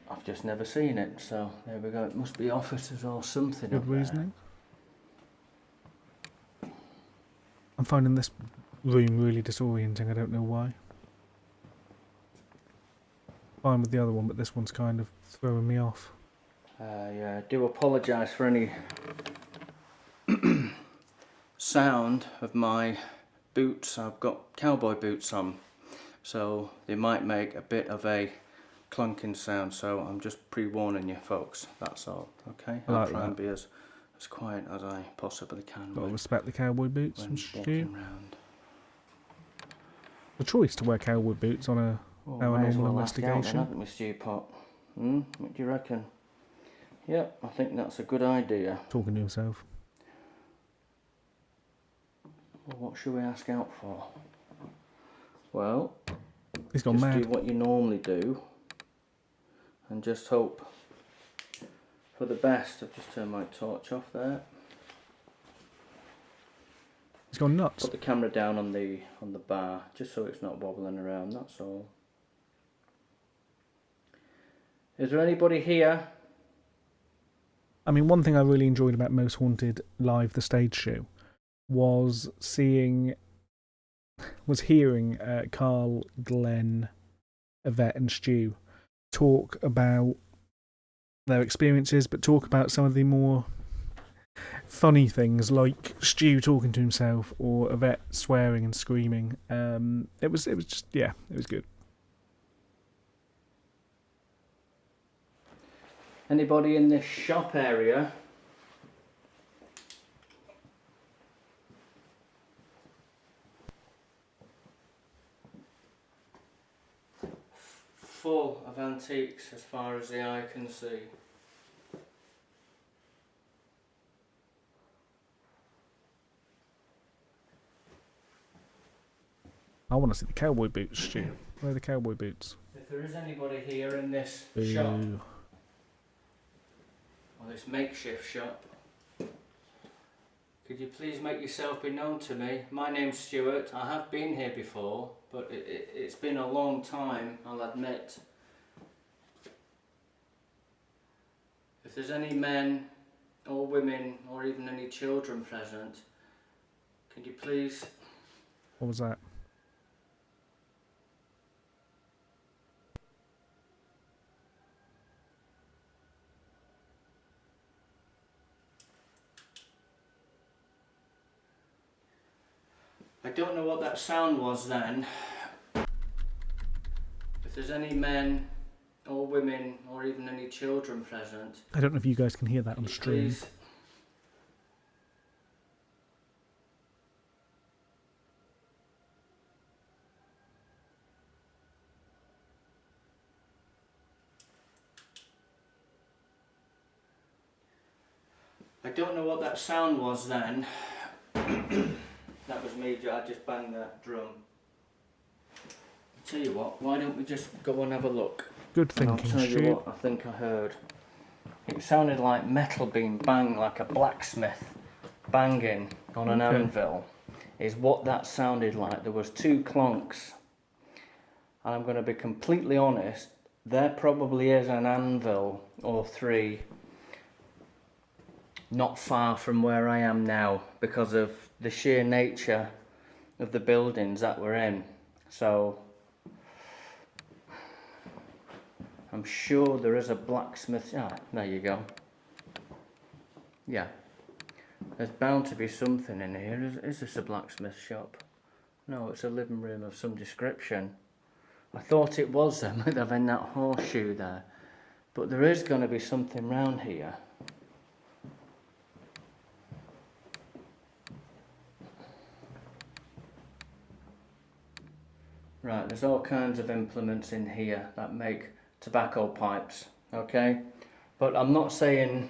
I've just never seen it. So there we go. It must be offices or something. Good up there. reasoning. I'm finding this room really disorienting. I don't know why. Fine with the other one, but this one's kind of throwing me off. Yeah, I do apologise for any sound of my boots. I've got cowboy boots on, so they might make a bit of a clunking sound, so I'm just pre-warning you folks, that's all, okay? I like I'll try and that. be as quiet as I possibly can Gotta when respect the cowboy boots from Stu. walking round. The choice to wear cowboy boots on a Oh, may as paranormal well ask out then, investigation. haven't we, Stew Pot? What do you reckon? Yep, I think that's a good idea. Talking to himself. Well, what should we ask out for? Well, He's gone just mad. do what you normally do and just hope for the best. I've just turned my torch off there. He's gone nuts. Put the camera down on the bar just so it's not wobbling around, that's all. Is there anybody here? I mean, one thing I really enjoyed about Most Haunted Live, the stage show, was hearing Carl, Glenn, Yvette and Stu talk about their experiences, but talk about some of the more funny things, like Stu talking to himself or Yvette swearing and screaming. It was just, yeah, it was good. Anybody in this shop area? Full of antiques as far as the eye can see. I want to see the cowboy boots, Stu. Where are the cowboy boots? If there is anybody here in this Boo. shop, or this makeshift shop, could you please make yourself be known to me? My name's Stuart. I have been here before, but it's been a long time, I'll admit. If there's any men or women or even any children present, could you please... What was that? I don't know what that sound was then. If there's any men or women or even any children present, I don't know if you guys can hear that on stream. please. I don't know what that sound was then. That was me, I just banged that drum. Tell you what, why don't we just go and have a look? Good And I'll thinking, tell you Stu. what I think I heard. It sounded like metal being banged, like a blacksmith banging on an Okay. anvil, is what that sounded like. There was two clonks. And I'm going to be completely honest, there probably is an anvil or three not far from where I am now because of the sheer nature of the buildings that we're in. So I'm sure there is a blacksmith. Ah, there you go. Yeah, there's bound to be something in here. Is this a blacksmith shop? No, it's a living room of some description. I thought it was them, having that horseshoe there. But there is going to be something round here. Right, there's all kinds of implements in here that make tobacco pipes, okay? But I'm not saying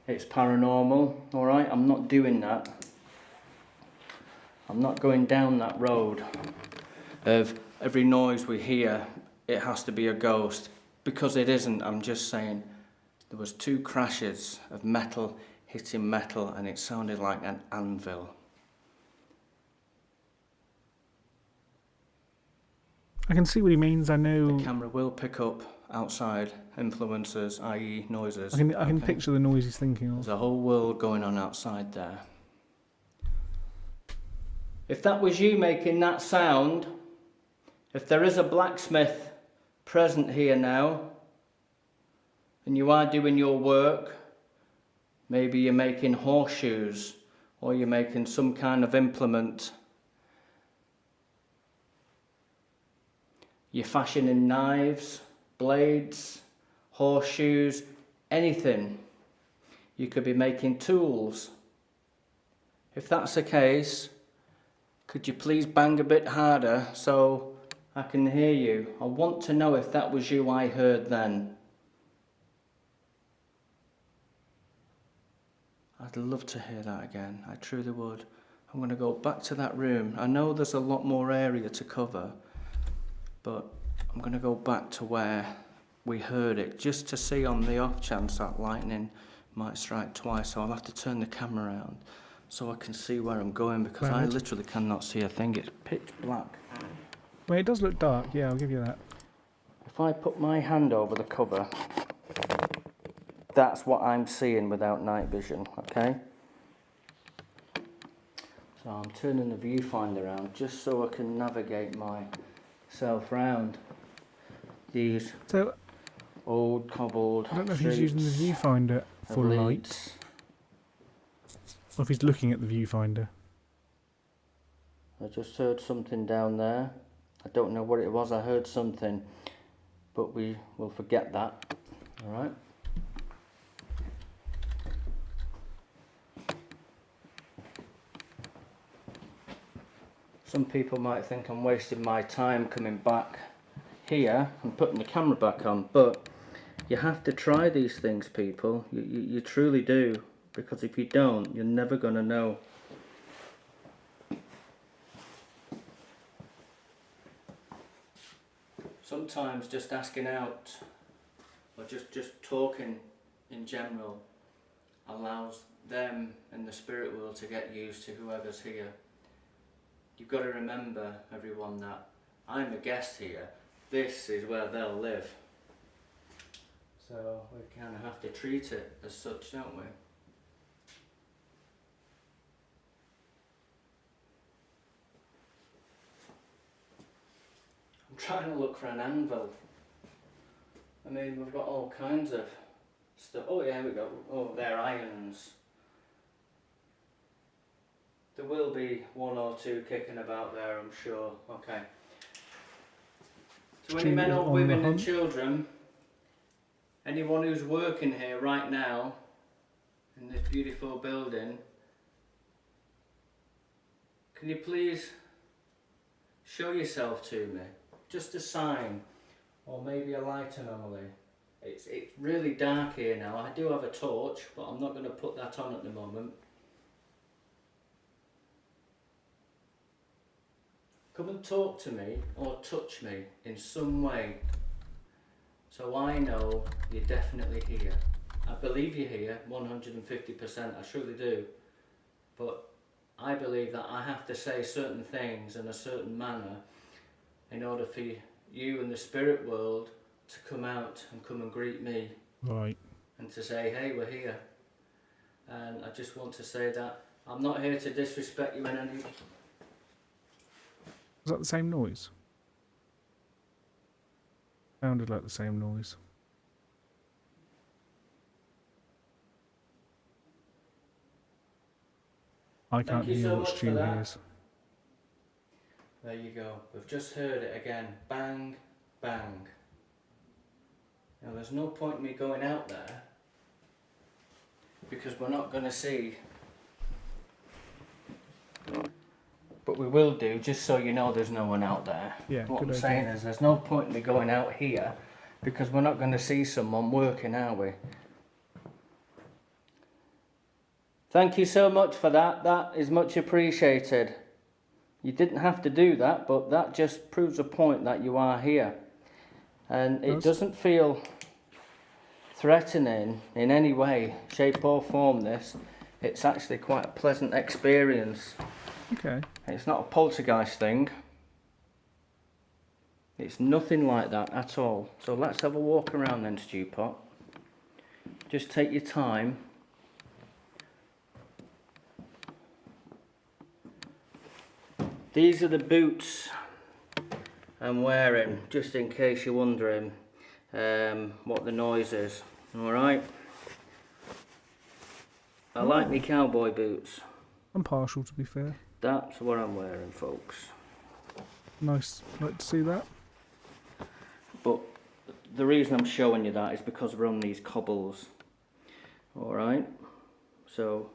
it's paranormal, alright? I'm not doing that. I'm not going down that road of every noise we hear, it has to be a ghost. Because it isn't, I'm just saying there was two crashes of metal hitting metal and it sounded like an anvil. I can see what he means. I know. The camera will pick up outside influences, i.e. noises. I can okay? picture the noise he's thinking of. There's a whole world going on outside there. If that was you making that sound, if there is a blacksmith present here now, and you are doing your work, maybe you're making horseshoes, or you're making some kind of implement, you're fashioning knives, blades, horseshoes, anything. You could be making tools. If that's the case, could you please bang a bit harder so I can hear you? I want to know if that was you I heard then. I'd love to hear that again. I truly would. I'm going to go back to that room. I know there's a lot more area to cover, but I'm going to go back to where we heard it, just to see on the off chance that lightning might strike twice. So I'll have to turn the camera around so I can see where I'm going, because I literally cannot see a thing. It's pitch black. Well, it does look dark, yeah, I'll give you that. If I put my hand over the cover, that's what I'm seeing without night vision, okay? So I'm turning the viewfinder around just so I can navigate myself round these old cobbled I don't know if he's using the viewfinder for light, or if he's looking at the viewfinder. I just heard something down there. I don't know what it was. I heard something, but we will forget that. All right. Some people might think I'm wasting my time coming back here and putting the camera back on, but you have to try these things, people. You truly do, because if you don't, you're never going to know. Sometimes just asking out, or just talking in general, allows them in the spirit world to get used to whoever's here. You've got to remember, everyone, that I'm a guest here. This is where they'll live. So we kind of have to treat it as such, don't we? I'm trying to look for an anvil. I mean, we've got all kinds of stuff. Oh yeah, here we go. Oh, they're irons. There will be one or two kicking about there, I'm sure. Okay. To any men or women and children, anyone who's working here right now in this beautiful building, can you please show yourself to me? Just a sign, or maybe a light anomaly. It's really dark here now. I do have a torch, but I'm not going to put that on at the moment. Come and talk to me or touch me in some way, so I know you're definitely here. I believe you're here 150%, I truly do, but I believe that I have to say certain things in a certain manner in order for you in the spirit world to come out and come and greet me. Right. And to say, hey, we're here. And I just want to say that I'm not here to disrespect you in any... Was that the same noise? Sounded like the same noise. I can't hear what Stu hears. There you go. We've just heard it again. Bang, bang. Now there's no point in me going out there because we're not going to see. But we will do, just so you know there's no one out there. Yeah, what I'm saying is there's no point in me going out here because we're not going to see someone working, are we? Thank you so much for that. That is much appreciated. You didn't have to do that, but that just proves a point that you are here. And it doesn't feel threatening in any way, shape or form, this. It's actually quite a pleasant experience. Okay. It's not a poltergeist thing. It's nothing like that at all. So let's have a walk around then, Stew Pot. Just take your time. These are the boots I'm wearing, just in case you're wondering what the noise is. Alright? I like me cowboy boots. I'm partial, to be fair. That's what I'm wearing, folks. Nice. Like to see that. But the reason I'm showing you that is because we're on these cobbles. Alright, so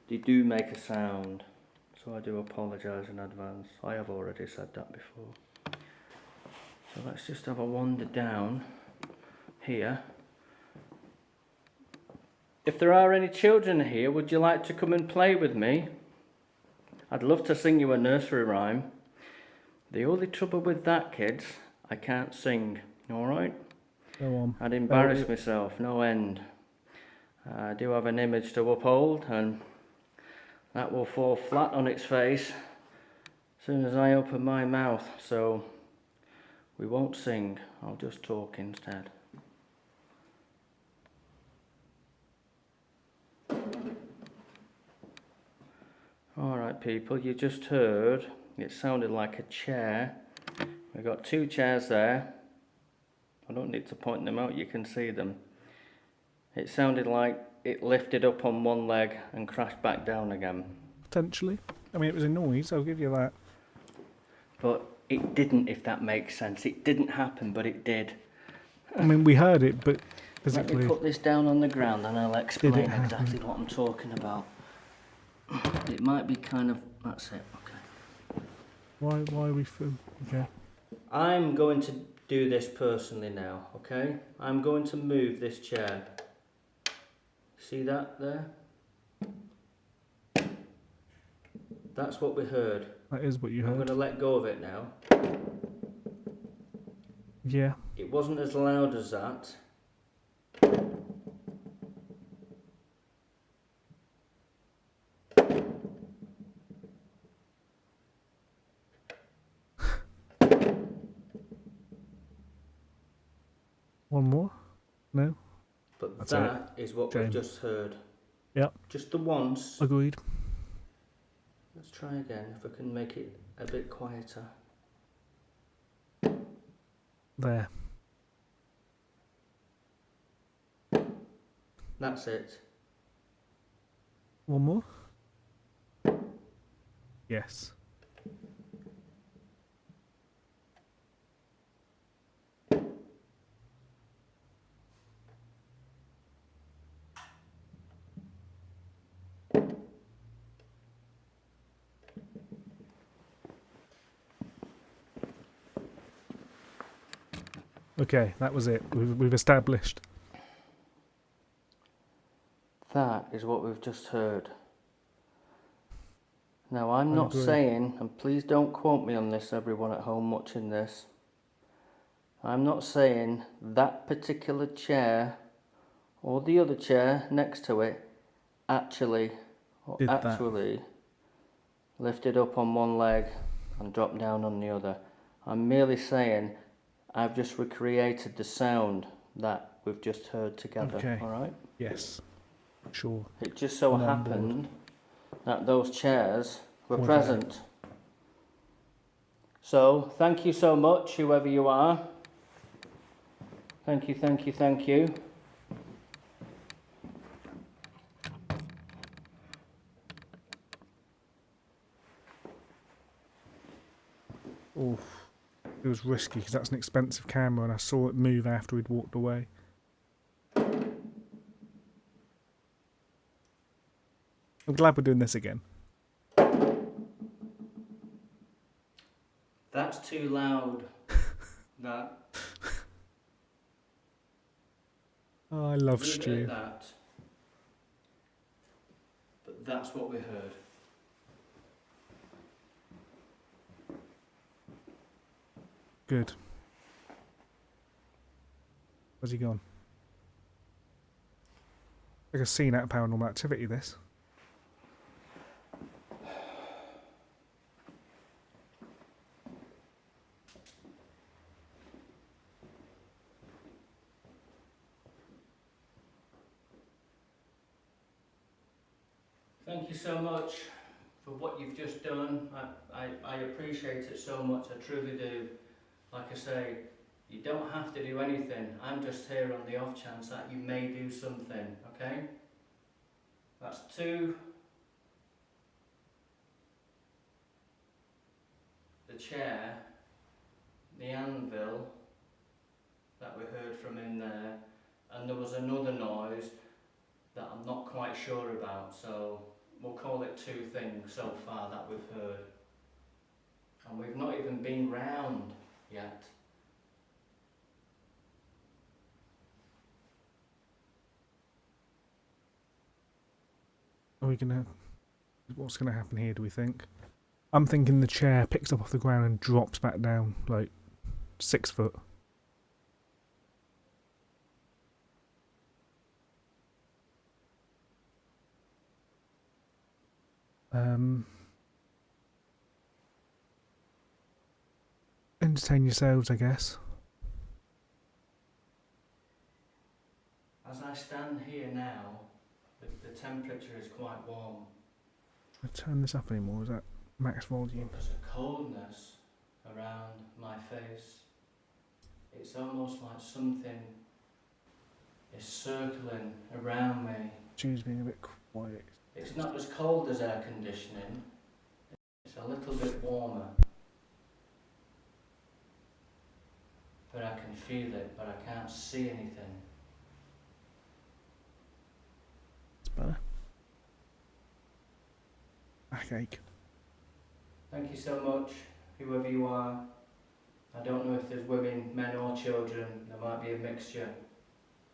they do make a sound, so I do apologise in advance. I have already said that before. So let's just have a wander down here. If there are any children here, would you like to come and play with me? I'd love to sing you a nursery rhyme. The only trouble with that, kids, I can't sing, alright? Go on. I'd embarrass myself, no end. I do have an image to uphold, and that will fall flat on its face as soon as I open my mouth, so we won't sing, I'll just talk instead. Alright people, you just heard, it sounded like a chair. We've got 2 chairs there. I don't need to point them out, you can see them. It sounded like it lifted up on one leg and crashed back down again. Potentially. I mean, it was a noise, I'll give you that. But it didn't, if that makes sense. It didn't happen, but it did. I mean, we heard it, but physically... Let me put this down on the ground and I'll explain happen? exactly what I'm talking about. It might be kind of... That's it, okay. Why are we... Okay. I'm going to do this personally now, okay? I'm going to move this chair. See that there? That's what we heard. That is what you I'm heard. going to let go of it now. Yeah. It wasn't as loud as that. One more? No? But That's that is what we've Shame. just heard. Yep. Just the once. Agreed. Let's try again, if I can make it a bit quieter. There. That's it. One more? Yes. Okay, that was it. We've established. That is what we've just heard. Now, I'm I not agree. saying, and please don't quote me on this, everyone at home watching this. I'm not saying that particular chair or the other chair next to it actually lifted up on one leg and dropped down on the other. I'm merely saying I've just recreated the sound that we've just heard together, Okay. alright? Yes. Sure. It just so I'm on board. happened that those chairs were Were present. So, thank you so much, whoever you are. Thank you, thank you, thank you. Oof. It was risky because that's an expensive camera and I saw it move after we'd walked away. I'm glad we're doing this again. That's too loud. That. Oh, I love Leave it Stu. at that. But that's what we heard. Good. Where's he gone? Like a scene out of Paranormal Activity, this. Thank you so much for what you've just done. I appreciate it so much, I truly do. Like I say, you don't have to do anything. I'm just here on the off chance that you may do something, okay? That's 2. The chair, the anvil, that we heard from in there, and there was another noise that I'm not quite sure about, so we'll call it two things so far that we've heard. And we've not even been round yet. Are we gonna... What's gonna happen here, do we think? I'm thinking the chair picks up off the ground and drops back down, like, 6 foot. Entertain yourselves, I guess. As I stand here now, the temperature is quite warm. I turn this up anymore, is that max volume? There's a coldness around my face. It's almost like something is circling around me. Stu's being a bit quiet. It's not as cold as air conditioning. It's a little bit warmer. But I can feel it, but I can't see anything. It's better. Backache. Thank you so much, whoever you are. I don't know if there's women, men or children. There might be a mixture.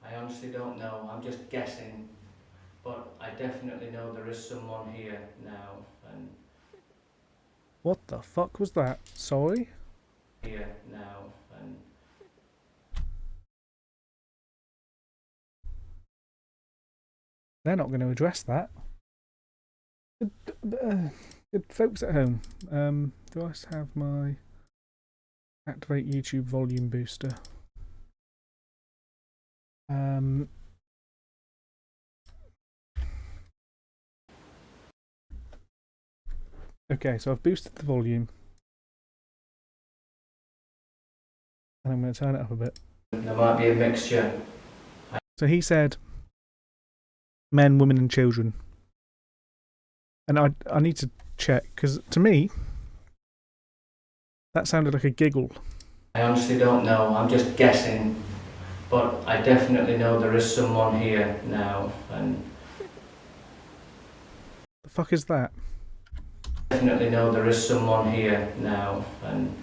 I honestly don't know. I'm just guessing. But I definitely know there is someone here now. And What the fuck was that? Sorry? here now. And They're not going to address that. Good folks at home, do I have my activate YouTube volume booster? Okay, so I've boosted the volume. And I'm going to turn it up a bit. there might be a mixture. So he said men, women and children. And I need to check, because to me, that sounded like a giggle. I honestly don't know. I'm just guessing. But I definitely know there is someone here now. And The fuck is that? definitely know there is someone here now. And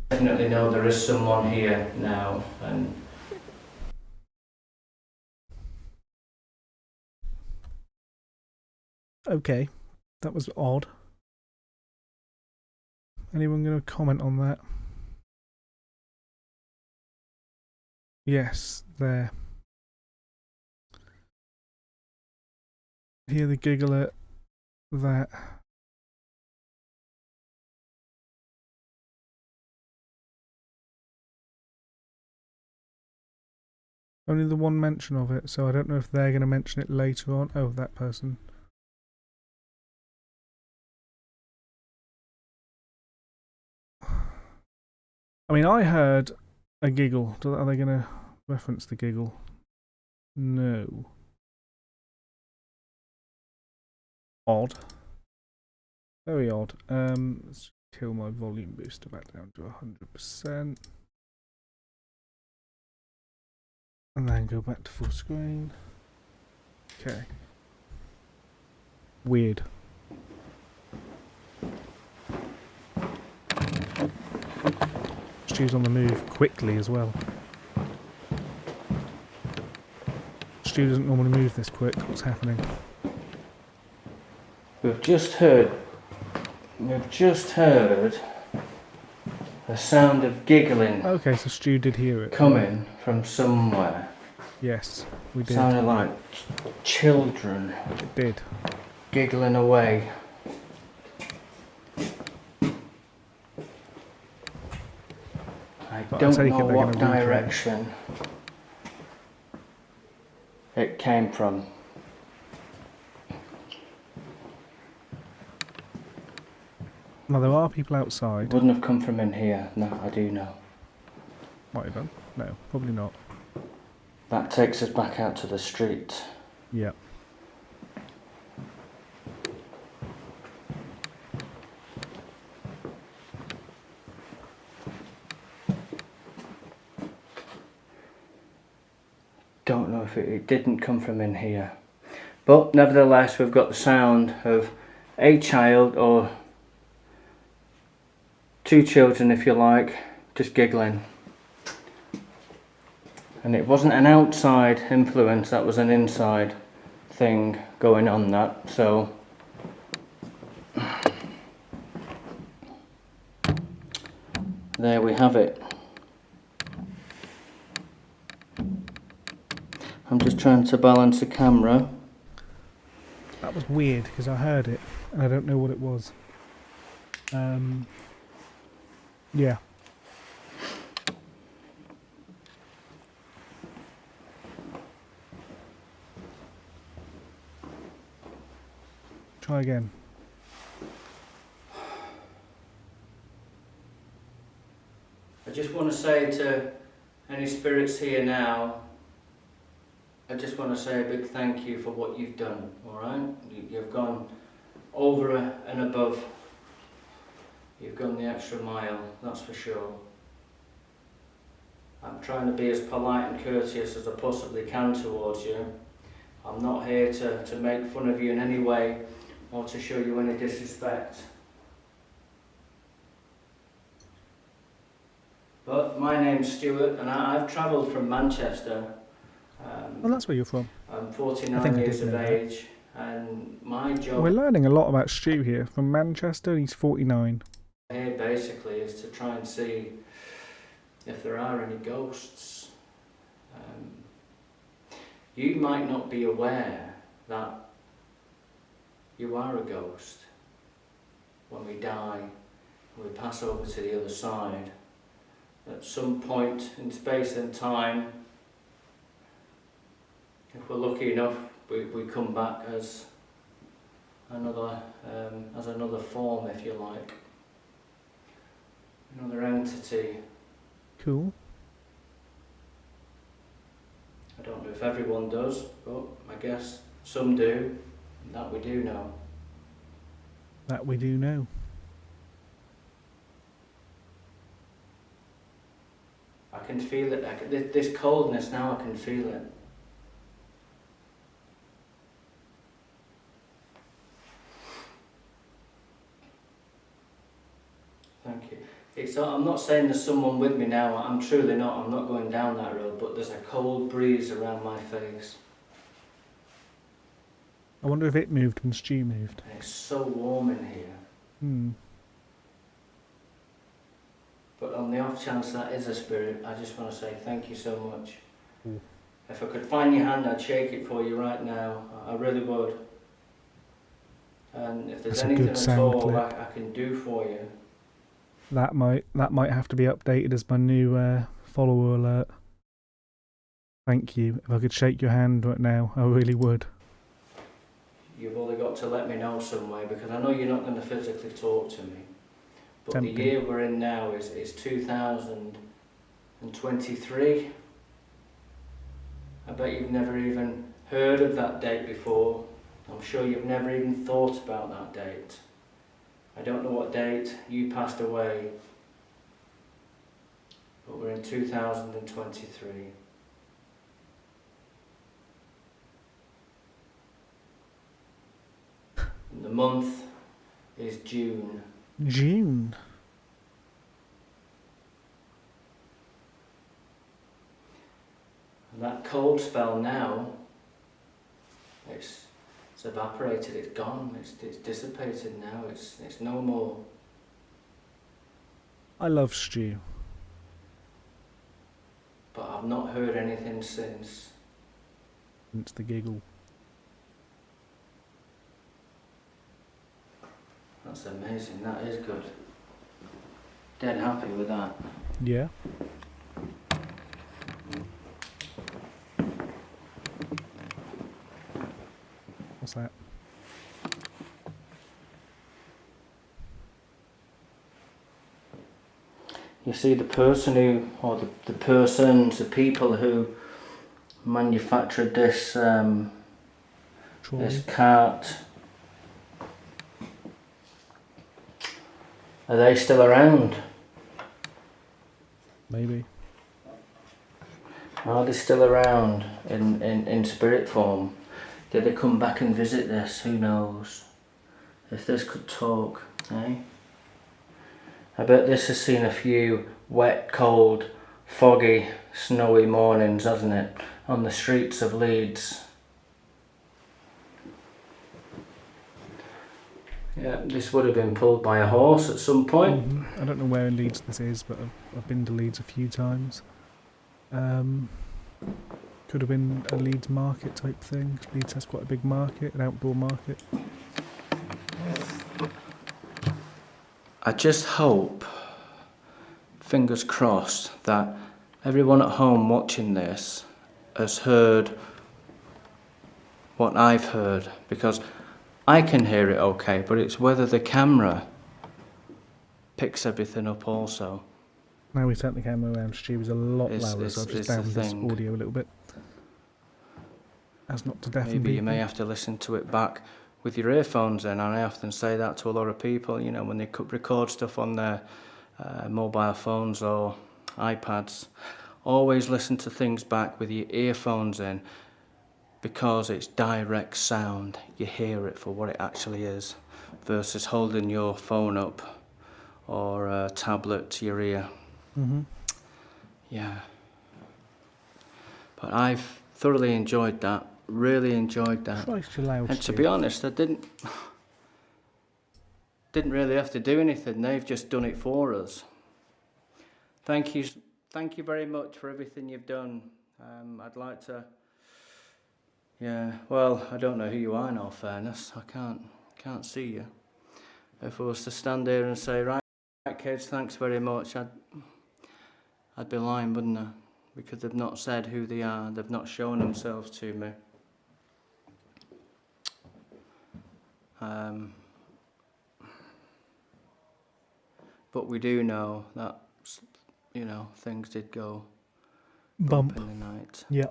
definitely know there is someone here now. And Okay, that was odd. Anyone going to comment on that? Yes, there. Hear the giggle at that. Only the one mention of it, so I don't know if they're going to mention it later on. Oh, that person. I mean, I heard a giggle. Are they going to reference the giggle? No. Odd. Very odd. Let's kill my volume booster back down to 100%. And then go back to full screen. Okay. Weird. Stu's on the move quickly as well. Stu doesn't normally move this quick. What's happening? we've just heard a sound of giggling Okay, so Stu did hear it. coming from somewhere. Yes, we did. Sounded like children It did. giggling away. I But I don't take it know they're what gonna redraw. direction it came from. Now there are people It outside. wouldn't have come from in here. No, I do know. Might have done. No, probably not. That takes us back out to the street. Yeah. if it didn't come from in here. But nevertheless, we've got the sound of a child, or two children if you like, just giggling. And it wasn't an outside influence, that was an inside thing going on that. So there we have it. I'm just trying to balance the camera. That was weird because I heard it and I don't know what it was. Yeah. Try again. I just want to say to any spirits here now, I just want to say a big thank you for what you've done, alright? You've gone over and above. You've gone the extra mile, that's for sure. I'm trying to be as polite and courteous as I possibly can towards you. I'm not here to make fun of you in any way or to show you any disrespect. But my name's Stuart and I've travelled from Manchester. Well, that's where you're from. I'm 49 years of age and my job We're learning a lot about Stu here. From Manchester, he's 49. here basically is to try and see if there are any ghosts. You might not be aware that you are a ghost when we die and we pass over to the other side. At some point in space and time, if we're lucky enough, we come back as another form, if you like, another entity. Cool. I don't know if everyone does, but I guess some do, and that we do know. That we do know. I can feel it, this coldness now, I can feel it. Thank you. I'm not saying there's someone with me now, I'm truly not, I'm not going down that road, but there's a cold breeze around my face. I wonder if it moved when Stu moved. And it's so warm in here. But on the off chance that is a spirit, I just want to say thank you so much. If I could find your hand, I'd shake it for you right now. I really would. And if there's anything at all I can do for you. That might have to be updated as my new follower alert. Thank you. If I could shake your hand right now, I really would. You've only got to let me know some way, because I know you're not going to physically talk to me. But Tempting. the year we're in now is 2023. I bet you've never even heard of that date before. I'm sure you've never even thought about that date. I don't know what date you passed away, but we're in 2023. And the month is June. June. And that cold spell now, it's evaporated, it's gone, it's dissipated now, it's no more. I love Stu. But I've not heard anything since. It's the giggle. That's amazing, that is good. Dead happy with that. Yeah. What's that? You see, the person who, or the persons, the people who manufactured this this cart, are they still around? Maybe. Are they still around in spirit form? Did they come back and visit this? Who knows? If this could talk, eh? I bet this has seen a few wet, cold, foggy, snowy mornings, hasn't it? On the streets of Leeds. Yeah, this would have been pulled by a horse at some point. I don't know where in Leeds this is, but I've been to Leeds a few times. Could have been a Leeds market type thing. Leeds has quite a big market, an outdoor market. I just hope, fingers crossed, that everyone at home watching this has heard what I've heard, because I can hear it okay, but it's whether the camera picks everything up also. Now we turned the camera around, Stu was a lot louder, so I'll just down this thing. audio a little bit. As not to deafen Maybe you people. may have to listen to it back with your earphones in, and I often say that to a lot of people, you know, when they record stuff on their mobile phones or iPads. Always listen to things back with your earphones in, because it's direct sound. You hear it for what it actually is, versus holding your phone up or a tablet to your ear. Yeah. But I've thoroughly enjoyed that. Really enjoyed that. Christ, you're loud, And to be honest, I didn't really have to do anything. They've just done it for us. Thank you very much for everything you've done. I'd like to. Yeah. Well, I don't know who you are. In all fairness, I can't see you. If I was to stand there and say, right, kids, thanks very much, I'd be lying, wouldn't I? Because they've not said who they are. They've not shown themselves to me. But we do know that, you know, things did go bump in the night. Yeah,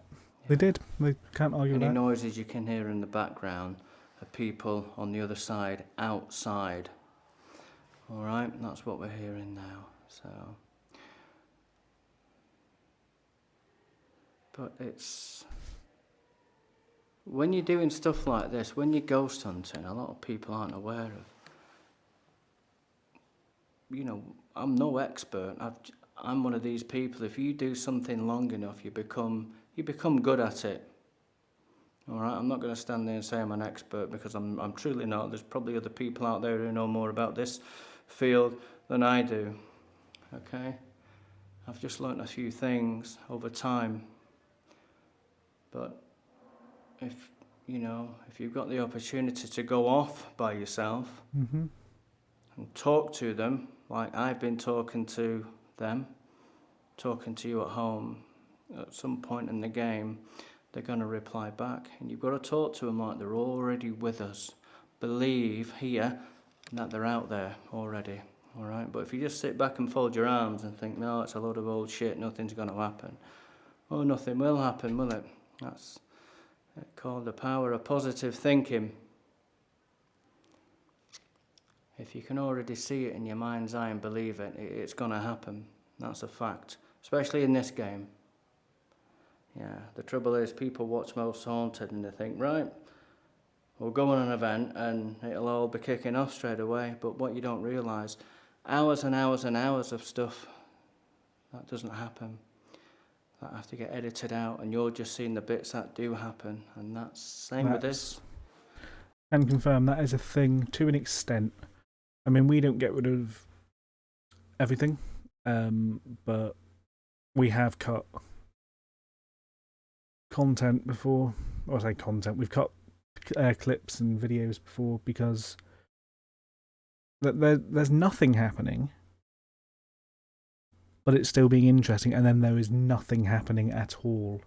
they did. They can't argue with that. Any noises you can hear in the background are people on the other side, outside. All right, that's what we're hearing now. So, but it's when you're doing stuff like this, when you're ghost hunting, a lot of people aren't aware of. You know, I'm no expert. I'm one of these people. If you do something long enough, you become good at it. All right. I'm not going to stand there and say I'm an expert, because I'm truly not. There's probably other people out there who know more about this field than I do. Okay. I've just learnt a few things over time. But if you've got the opportunity to go off by yourself and talk to them, like I've been talking to them, talking to you at home, at some point in the game, they're going to reply back. And you've got to talk to them like they're already with us. Believe here that they're out there already. All right? But if you just sit back and fold your arms and think, no, it's a load of old shit, nothing's going to happen. Oh, nothing will happen, will it? That's called the power of positive thinking. If you can already see it in your mind's eye and believe it, it's going to happen. That's a fact, especially in this game. Yeah, the trouble is people watch Most Haunted and they think, right, we'll go on an event and it'll all be kicking off straight away. But what you don't realise, hours and hours and hours of stuff, that doesn't happen. That have to get edited out, and you're just seeing the bits that do happen. And that's same with this. And confirm that is a thing to an extent. I mean, we don't get rid of everything, but we have cut content before. Or I say content, we've cut clips and videos before, because there's nothing happening, but it's still being interesting, and then there is nothing happening at all.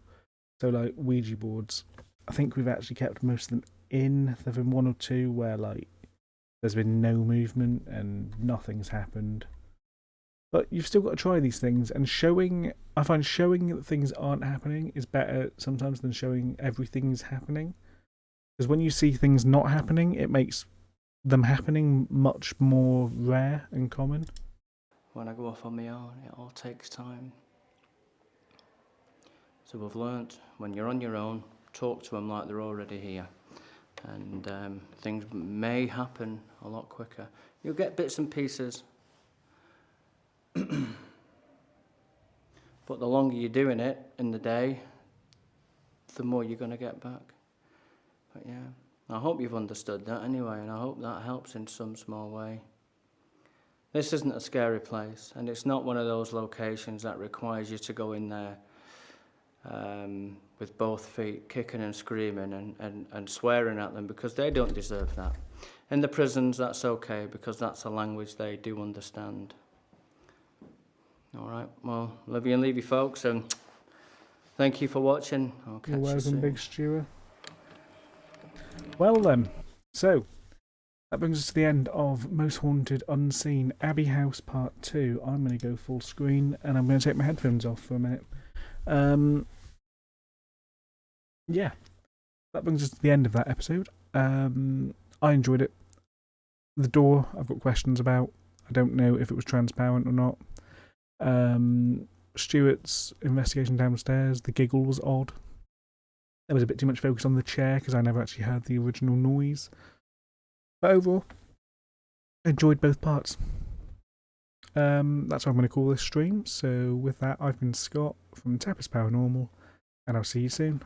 So, like, Ouija boards, I think we've actually kept most of them in. There have been one or two where, like, there's been no movement and nothing's happened. But you've still got to try these things, and I find showing that things aren't happening is better sometimes than showing everything's happening. Because when you see things not happening, it makes them happening much more rare and common. When I go off on my own, it all takes time. So we've learnt when you're on your own, talk to them like they're already here. And things may happen a lot quicker. You'll get bits and pieces. But the longer you're doing it in the day, the more you're going to get back. But yeah, I hope you've understood that anyway, and I hope that helps in some small way. This isn't a scary place, and it's not one of those locations that requires you to go in there with both feet kicking and screaming and swearing at them, because they don't deserve that. In the prisons, that's okay, because that's a language they do understand. All right, well, love you and leave you, folks, and thank you for watching. I'll catch You're you welcome, soon. Big Stewart. Well then, so that brings us to the end of Most Haunted Unseen Abbey House Part 2. I'm going to go full screen, and I'm going to take my headphones off for a minute. Yeah, that brings us to the end of that episode. I enjoyed it. The door, I've got questions about. I don't know if it was transparent or not. Stuart's investigation downstairs, the giggle was odd. There was a bit too much focus on the chair because I never actually heard the original noise. But overall, I enjoyed both parts. That's what I'm going to call this stream. So with that, I've been Scott from TEPIS Paranormal, and I'll see you soon.